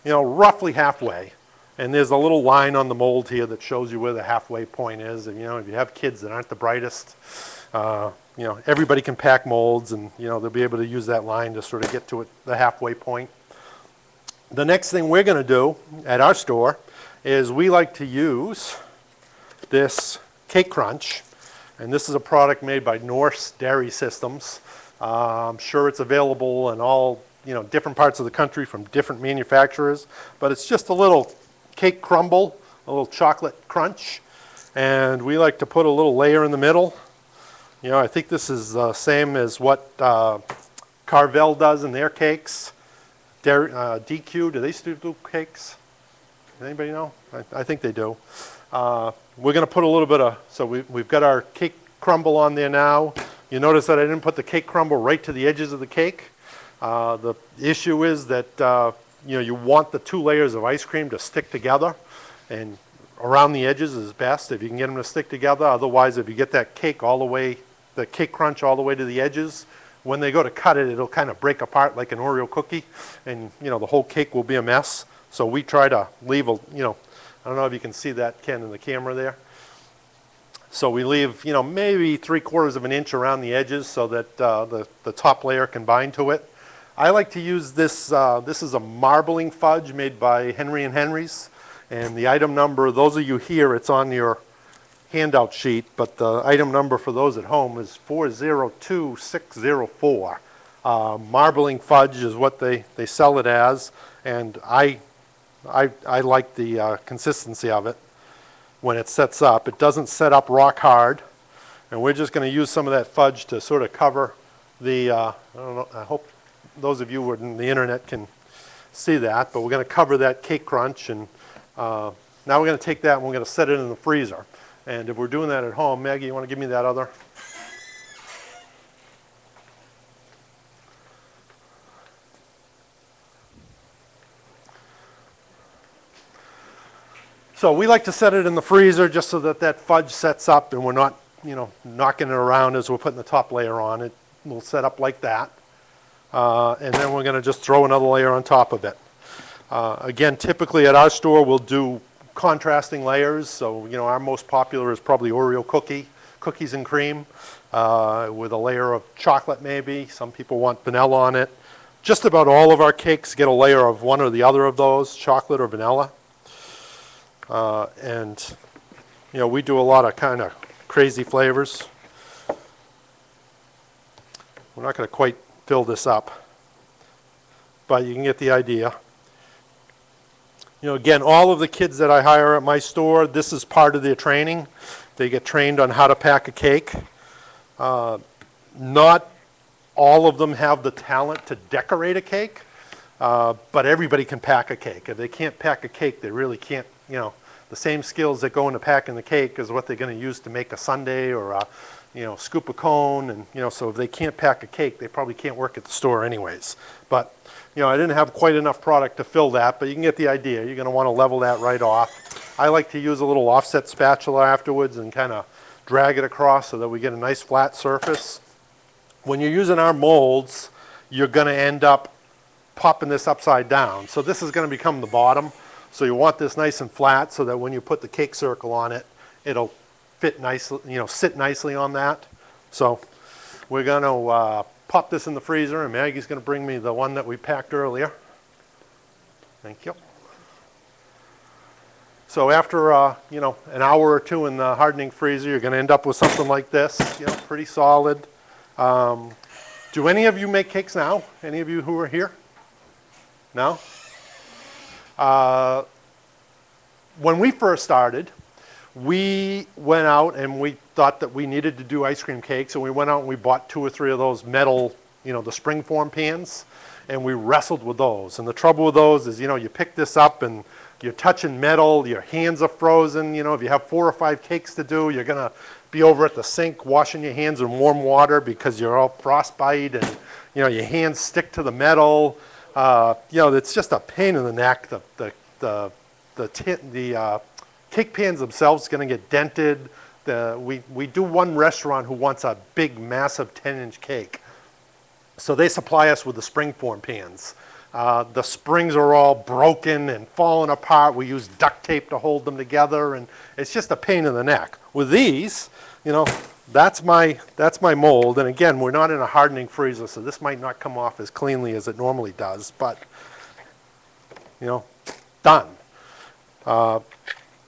roughly halfway. And there's a little line on the mold here that shows you where the halfway point is. And if you have kids that aren't the brightest, everybody can pack molds, and they'll be able to use that line to sort of get to the halfway point. The next thing we're going to do at our store is we like to use this Cake Crunch, and this is a product made by Norse Dairy Systems. I'm sure it's available in all different parts of the country from different manufacturers, but it's just a little cake crumble, a little chocolate crunch, and we like to put a little layer in the middle. I think this is the same as what Carvel does in their cakes. DQ, do they still do cakes? Anybody know? I think they do. We're going to put a little bit of, so we've got our cake crumble on there now. You notice that I didn't put the cake crumble right to the edges of the cake. The issue is that you want the 2 layers of ice cream to stick together, and around the edges is best if you can get them to stick together. Otherwise, if you get that cake all the way, the cake crunch all the way to the edges, when they go to cut it, it'll kind of break apart like an Oreo cookie, and the whole cake will be a mess. So we try to leave I don't know if you can see that, Ken, in the camera there. So we leave maybe 3/4 of an inch around the edges so that the top layer can bind to it. I like to use this. This is a marbling fudge made by Henry & Henry's, and the item number, those of you here, it's on your handout sheet, but the item number for those at home is 402604. Marbling fudge is what they sell it as, and I like the consistency of it when it sets up. It doesn't set up rock hard, and we're just going to use some of that fudge to sort of cover the, I don't know, I hope those of you who are on the internet can see that, but we're going to cover that Cake Crunch, and now we're going to take that and we're going to set it in the freezer. And if we're doing that at home, Maggie, you want to give me that other? So we like to set it in the freezer just so that that fudge sets up and we're not, knocking it around as we're putting the top layer on. It will set up like that. And then we're going to just throw another layer on top of it. Again, typically at our store we'll do contrasting layers. So, our most popular is probably Oreo cookies and cream, with a layer of chocolate maybe. Some people want vanilla on it. Just about all of our cakes get a layer of one or the other of those, chocolate or vanilla. And we do a lot of kind of crazy flavors. We're not going to quite fill this up, but you can get the idea. Again, all of the kids that I hire at my store, this is part of their training. They get trained on how to pack a cake. Not all of them have the talent to decorate a cake, but everybody can pack a cake. If they can't pack a cake, they really can't, the same skills that go into packing the cake is what they're going to use to make a sundae or a, scoop a cone. And, so if they can't pack a cake, they probably can't work at the store anyways. But, I didn't have quite enough product to fill that, but you can get the idea. You're going to want to level that right off. I like to use a little offset spatula afterwards and kind of drag it across so that we get a nice flat surface. When you're using our molds, you're going to end up popping this upside down. So this is going to become the bottom. So you want this nice and flat so that when you put the cake circle on it, it'll fit nicely, sit nicely on that. So we're going to pop this in the freezer, and Maggie's going to bring me the one that we packed earlier. Thank you. So after, an hour or two in the hardening freezer, you're going to end up with something like this, pretty solid. Do any of you make cakes now? Any of you who are here? No? When we first started, we went out and we thought that we needed to do ice cream cakes, and we went out and we bought 2 or 3 of those metal, the spring form pans, and we wrestled with those. And the trouble with those is, you pick this up and you're touching metal, your hands are frozen. If you have 4 or 5 cakes to do, you're going to be over at the sink washing your hands in warm water because you're all frostbite and, your hands stick to the metal. It's just a pain in the neck. The cake pans themselves are going to get dented. We do one restaurant who wants a big, massive 10-inch cake. So they supply us with the spring form pans. The springs are all broken and falling apart. We use duct tape to hold them together, and it's just a pain in the neck. With these, that's my mold. And again, we're not in a hardening freezer, so this might not come off as cleanly as it normally does, but, done.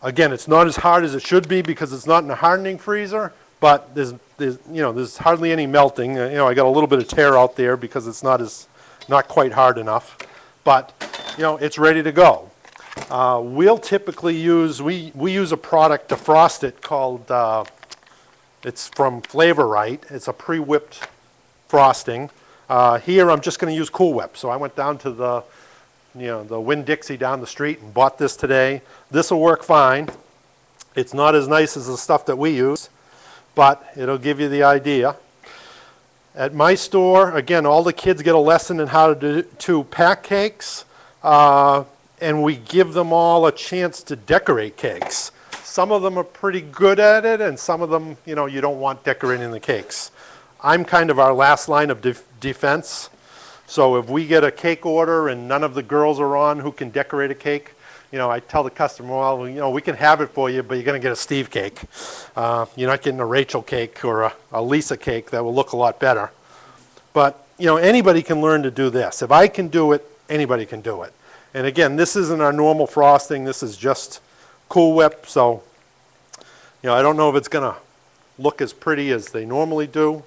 Again, it's not as hard as it should be because it's not in a hardening freezer, but there's hardly any melting. I got a little bit of tear out there because it's not quite hard enough, but it's ready to go. We'll typically use, we use a product to frost it called, it's from Flavor Right. It's a pre-whipped frosting. Here I'm just going to use Cool Whip. So I went down to the Winn-Dixie down the street and bought this today. This will work fine. It's not as nice as the stuff that we use, but it'll give you the idea. At my store, again, all the kids get a lesson in how to pack cakes, and we give them all a chance to decorate cakes. Some of them are pretty good at it, and some of them, you don't want decorating the cakes. I'm kind of our last line of defense. So if we get a cake order and none of the girls are on who can decorate a cake, I tell the customer, well, we can have it for you, but you're going to get a Steve cake. You're not getting a Rachel cake or a Lisa cake that will look a lot better. But, anybody can learn to do this. If I can do it, anybody can do it. And again, this isn't our normal frosting. This is just Cool Whip. So, I don't know if it's going to look as pretty as they normally do.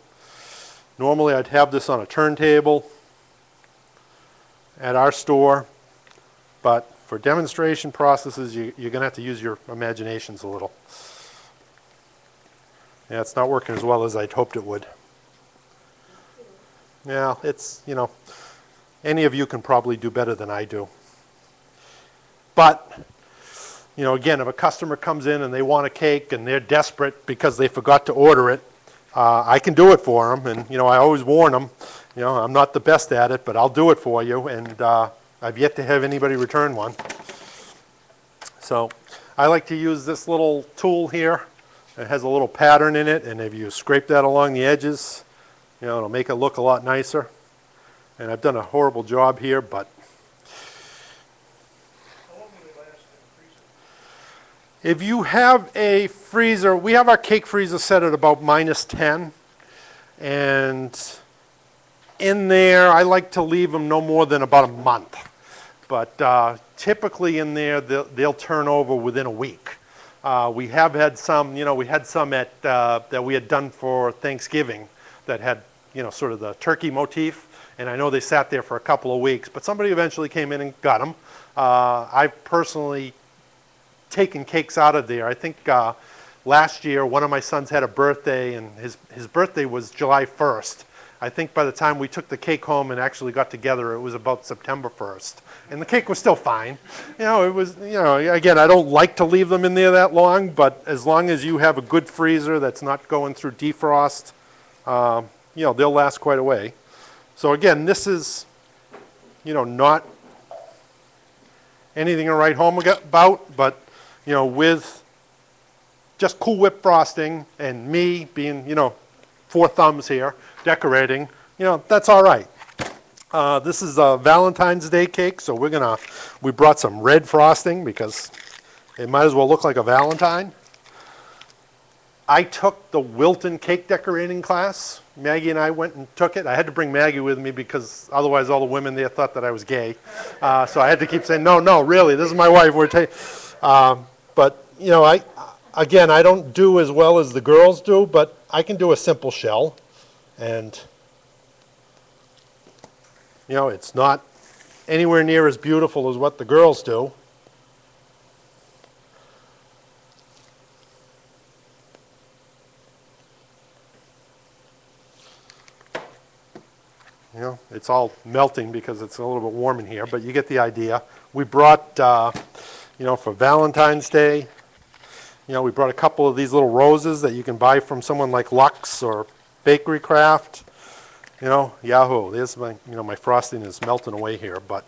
Normally, I'd have this on a turntable at our store. But for demonstration processes, you're going to have to use your imaginations a little. Yeah, it's not working as well as I'd hoped it would. Yeah, it's, any of you can probably do better than I do. But, again, if a customer comes in and they want a cake and they're desperate because they forgot to order it, I can do it for them. And, I always warn them, I'm not the best at it, but I'll do it for you. And I've yet to have anybody return one. So I like to use this little tool here. It has a little pattern in it, and if you scrape that along the edges, it'll make it look a lot nicer. And I've done a horrible job here, but How long will it last in the freezer? if you have a freezer, we have our cake freezer set at about -10. And in there, I like to leave them no more than about a month. But typically in there, they'll turn over within a week. We have had some, we had some that we had done for Thanksgiving that had, sort of the turkey motif. And I know they sat there for a couple of weeks, but somebody eventually came in and got them. I've personally taken cakes out of there. I think last year, one of my sons had a birthday, and his birthday was July 1st. I think by the time we took the cake home and actually got together, it was about September 1st. And the cake was still fine. It was, again, I don't like to leave them in there that long, but as long as you have a good freezer that's not going through defrost, they'll last quite a way. So again, this is, not anything to write home about, but, with just Cool Whip frosting and me being, 4 thumbs here, decorating, that's all right. This is a Valentine's Day cake, so we brought some red frosting because it might as well look like a Valentine. I took the Wilton cake decorating class. Maggie and I went and took it. I had to bring Maggie with me because otherwise all the women there thought that I was gay. So I had to keep saying, no, no, really, this is my wife. But, you know, I don't do as well as the girls do, but I can do a simple shell. And, you know, it's not anywhere near as beautiful as what the girls do. You know, it's all melting because it's a little bit warm in here, but you get the idea. We brought, you know, for Valentine's Day, you know, we brought a couple of these little roses that you can buy from someone like Lux or Bakery Craft. You know, Yahoo! There's my, you know, my frosting is melting away here, but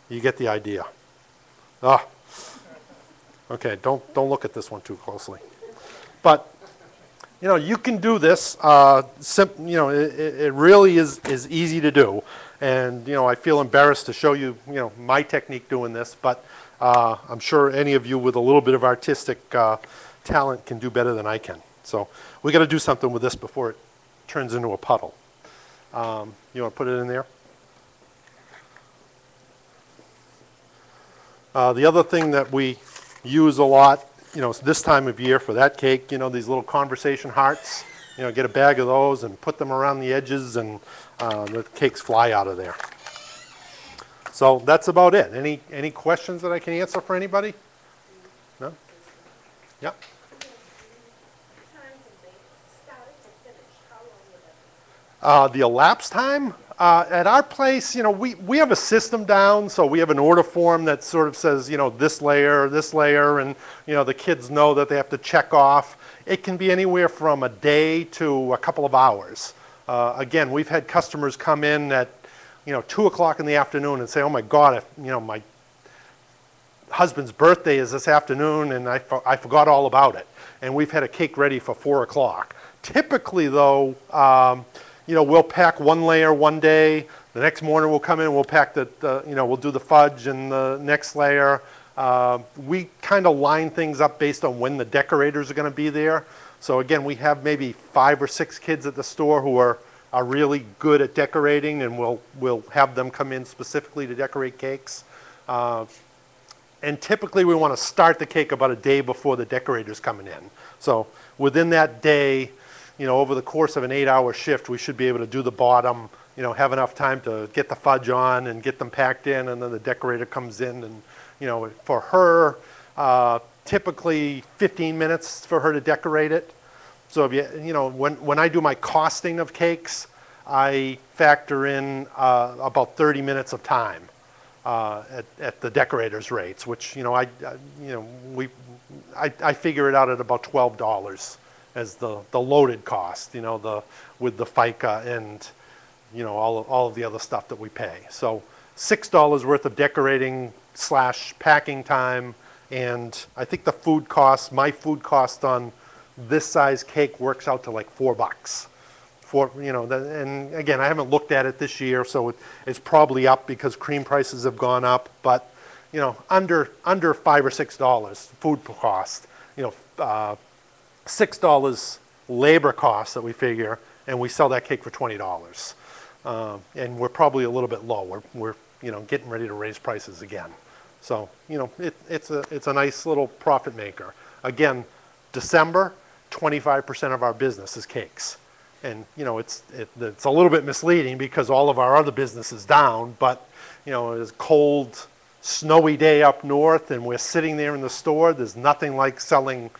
you get the idea. Ah, okay. Don't look at this one too closely. But you know, you can do this. You know, it really is easy to do, and you know, I feel embarrassed to show you, you know, my technique doing this, but I'm sure any of you with a little bit of artistic talent can do better than I can. So we got to do something with this before it turns into a puddle. You want to put it in there? The other thing that we use a lot, you know, this time of year for that cake, you know, these little conversation hearts, you know, get a bag of those and put them around the edges, and the cakes fly out of there. So that's about it. Any questions that I can answer for anybody? No? Yeah. The elapsed time? At our place, you know, we have a system down, so we have an order form that sort of says, you know, this layer, and, you know, the kids know that they have to check off. It can be anywhere from a day to a couple of hours. Again, we've had customers come in at, you know, 2 o'clock in the afternoon and say, oh my God, you know, my husband's birthday is this afternoon and I forgot all about it. And we've had a cake ready for 4 o'clock. Typically, though, you know, we'll pack one layer one day. The next morning we'll come in, we'll pack you know, we'll do the fudge and the next layer. We kind of line things up based on when the decorators are going to be there. So again, we have maybe 5 or 6 kids at the store who are really good at decorating, and we'll have them come in specifically to decorate cakes. And typically we want to start the cake about a day before the decorators coming in. So within that day, you know, over the course of an 8-hour shift, we should be able to do the bottom, you know, have enough time to get the fudge on and get them packed in, and then the decorator comes in, and, you know, for her, typically 15 minutes for her to decorate it. So if you know, when I do my costing of cakes, I factor in about 30 minutes of time at the decorator's rates, which, you know, I figure it out at about $12 as the loaded cost, you know, with the FICA and, you know, all of the other stuff that we pay. So $6 worth of decorating / packing time, and I think the food cost, my food cost on this size cake works out to like $4. You know, and again, I haven't looked at it this year, so it's probably up because cream prices have gone up, but, you know, under $5 or $6 food cost, you know, $6 labor cost that we figure, and we sell that cake for $20. And we're probably a little bit low. We're you know, getting ready to raise prices again. So, you know, it's a nice little profit maker. Again, December, 25% of our business is cakes. And, you know, it's a little bit misleading because all of our other business is down, but, you know, it's a cold, snowy day up north and we're sitting there in the store. There's nothing like selling,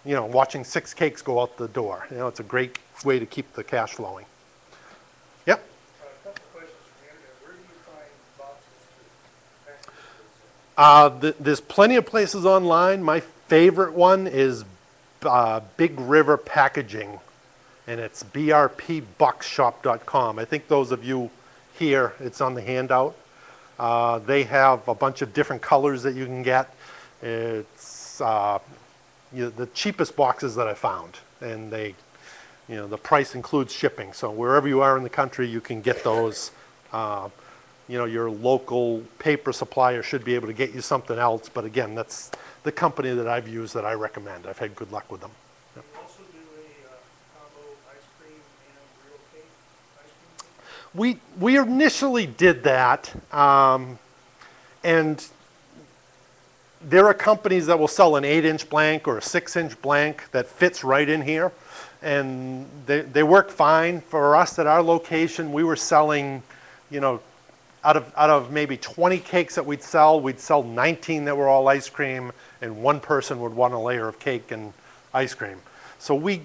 you know, watching 6 cakes go out the door. You know, it's a great way to keep the cash flowing. Yep. A couple questions from the internet. Where do you find boxes to pack? There's plenty of places online. My favorite one is Big River Packaging, and it's brpboxshop.com. I think those of you here, it's on the handout. They have a bunch of different colors that you can get. It's the cheapest boxes that I found, and they, you know, the price includes shipping. So wherever you are in the country, you can get those your local paper supplier should be able to get you something else. But again, that's the company that I've used that I recommend. I've had good luck with them. You also do a combo ice cream and real cake, ice cream cake? We initially did that, and there are companies that will sell an 8-inch blank or a 6-inch blank that fits right in here, and they work fine. For us at our location, we were selling, out of maybe 20 cakes that we'd sell 19 that were all ice cream, and one person would want a layer of cake and ice cream. So we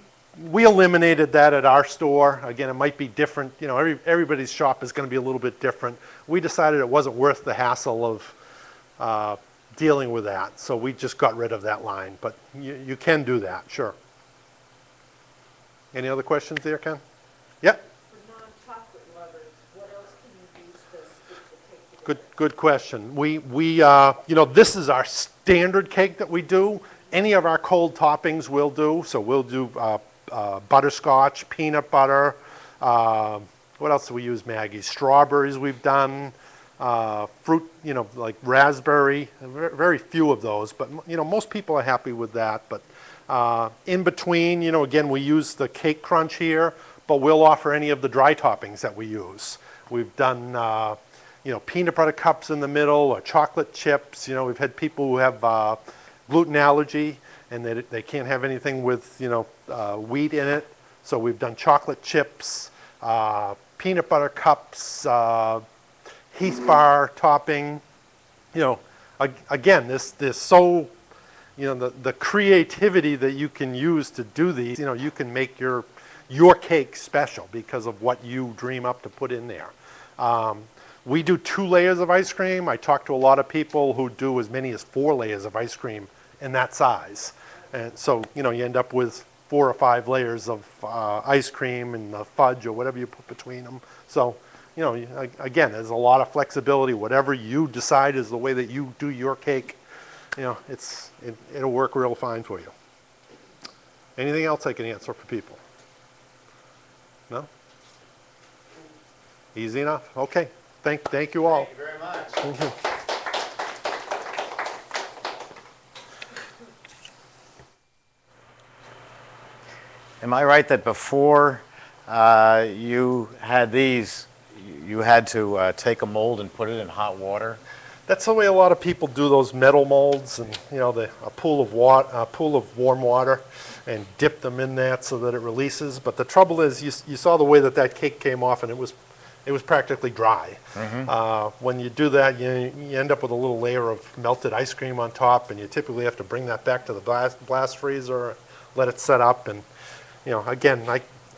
eliminated that at our store. Again, it might be different. Everybody's shop is going to be a little bit different. We decided it wasn't worth the hassle of dealing with that, so we just got rid of that line. But you can do that, sure. Any other questions there, Ken? Yep. For non-chocolate lovers, what else can you use to stick the cake together? Good question. We this is our standard cake that we do. Any of our cold toppings we'll do. So we'll do butterscotch, peanut butter. What else do we use, Maggie? Strawberries we've done. Fruit, like raspberry. Very few of those, but most people are happy with that. But in between, again, we use the cake crunch here, but we'll offer any of the dry toppings that we use. We've done peanut butter cups in the middle, or chocolate chips. We've had people who have gluten allergy and they can't have anything with wheat in it. So we've done chocolate chips, peanut butter cups, Heath bar topping. Again, this so the creativity that you can use to do these. You can make your cake special because of what you dream up to put in there. We do 2 layers of ice cream. I talk to a lot of people who do as many as 4 layers of ice cream in that size. And so, you end up with 4 or 5 layers of ice cream and the fudge or whatever you put between them. So, again, there's a lot of flexibility. Whatever you decide is the way that you do your cake, it'll work real fine for you. Anything else I can answer for people? No? Easy enough? Okay. Thank you all. Thank you very much. Am I right that before you had these, you had to take a mold and put it in hot water? That's the way a lot of people do those metal molds, and a pool of warm water, and dip them in that so that it releases. But the trouble is, you saw the way that cake came off, and it was practically dry. Mm-hmm. When you do that, you end up with a little layer of melted ice cream on top, and you typically have to bring that back to the blast freezer, let it set up, and again,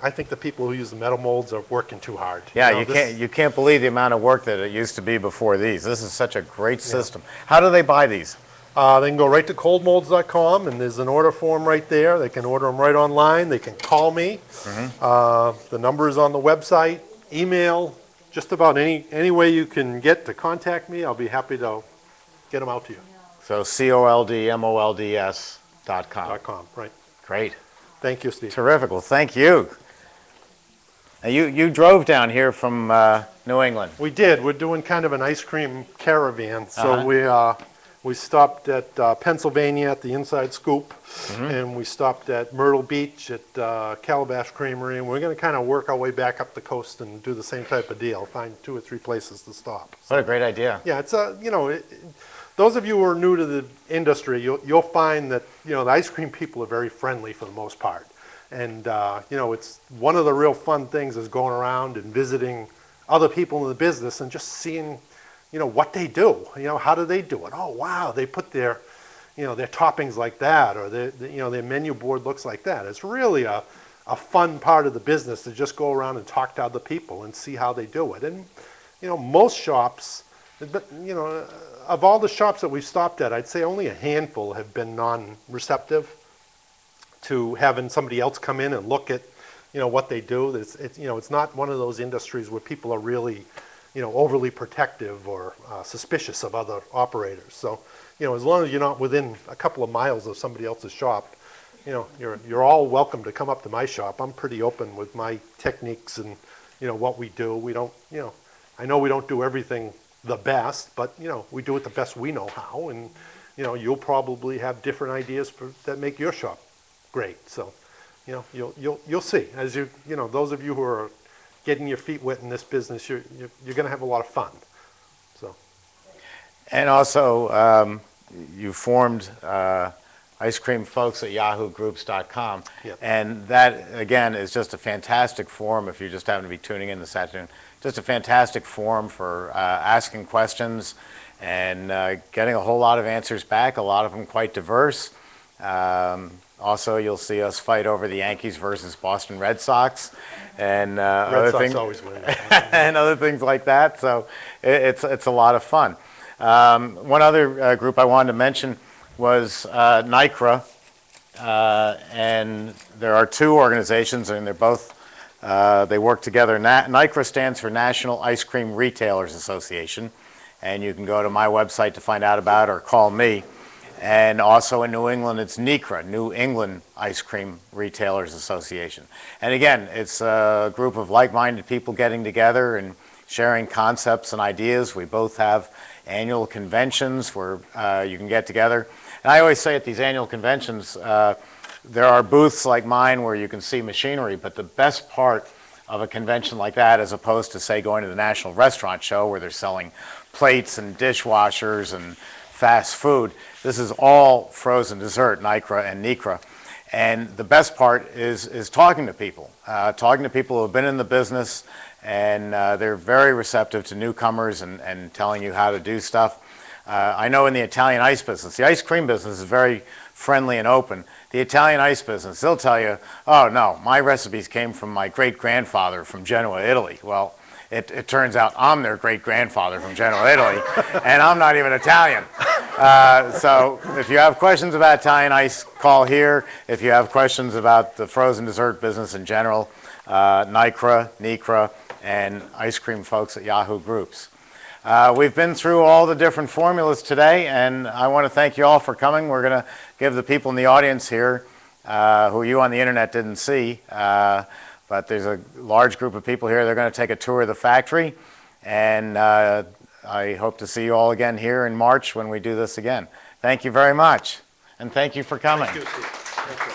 I think the people who use the metal molds are working too hard. Yeah, you can't believe the amount of work that it used to be before these. This is such a great system. How do they buy these? They can go right to coldmolds.com, and there's an order form right there. They can order them right online. They can call me. Mm-hmm. The number is on the website. Email, just about any way you can get to contact me. I'll be happy to get them out to you. So coldmolds.com. .com, right. Great. Thank you, Steve. Terrific. Well, thank you. Now, you drove down here from New England. We did. We're doing kind of an ice cream caravan. So we stopped at Pennsylvania at the Inside Scoop, and we stopped at Myrtle Beach at Calabash Creamery, and we're going to kind of work our way back up the coast and do the same type of deal, find 2 or 3 places to stop. What a great idea. Yeah, it's those of you who are new to the industry, you'll find that the ice cream people are very friendly for the most part, and it's one of the real fun things is going around and visiting other people in the business and just seeing what they do. How do they do it? Oh wow, they put their their toppings like that, or their menu board looks like that. It's really a fun part of the business to just go around and talk to other people and see how they do it. And most shops, but of all the shops that we've stopped at, I'd say only a handful have been non-receptive to having somebody else come in and look at what they do. It's not one of those industries where people are really overly protective or suspicious of other operators. So as long as you're not within a couple of miles of somebody else's shop, you're all welcome to come up to my shop. I'm pretty open with my techniques and what we do. We don't I know we don't do everything the best, but, we do it the best we know how, and, you'll probably have different ideas that make your shop great. So, you'll see. As those of you who are getting your feet wet in this business, you're going to have a lot of fun. So, And also, you formed Ice Cream Folks at yahoogroups.com. Yep. And that, again, is just a fantastic forum if you just happen to be tuning in this afternoon. Just a fantastic forum for asking questions and getting a whole lot of answers back, a lot of them quite diverse. Also, you'll see us fight over the Yankees versus Boston Red Sox and Red other Sox things, always win. and other things like that. So it's a lot of fun. One other group I wanted to mention was NICRA, and there are two organizations, and they're both they work together. NICRA stands for National Ice Cream Retailers Association, and you can go to my website to find out about it or call me. And also in New England, it's NECRA, New England Ice Cream Retailers Association. And again, it's a group of like-minded people getting together and sharing concepts and ideas. We both have annual conventions where you can get together. And I always say at these annual conventions, there are booths like mine where you can see machinery, but the best part of a convention like that, as opposed to, say, going to the National Restaurant Show where they're selling plates and dishwashers and fast food, this is all frozen dessert, NICRA and NECRA. And the best part is talking to people who have been in the business, and they're very receptive to newcomers and telling you how to do stuff. I know in the Italian ice business, the ice cream business is very friendly and open. The Italian ice business, they'll tell you, oh no, my recipes came from my great-grandfather from Genoa, Italy. Well, it turns out I'm their great-grandfather from Genoa, Italy, and I'm not even Italian. So if you have questions about Italian ice, call here. If you have questions about the frozen dessert business in general, NICRA, NECRA, and Ice Cream Folks at Yahoo Groups. We've been through all the different formulas today, and I want to thank you all for coming. We're going to give the people in the audience here, who you on the internet didn't see, but there's a large group of people here. They're going to take a tour of the factory, and I hope to see you all again here in March when we do this again. Thank you very much, and thank you for coming. Thank you, Steve. Thank you.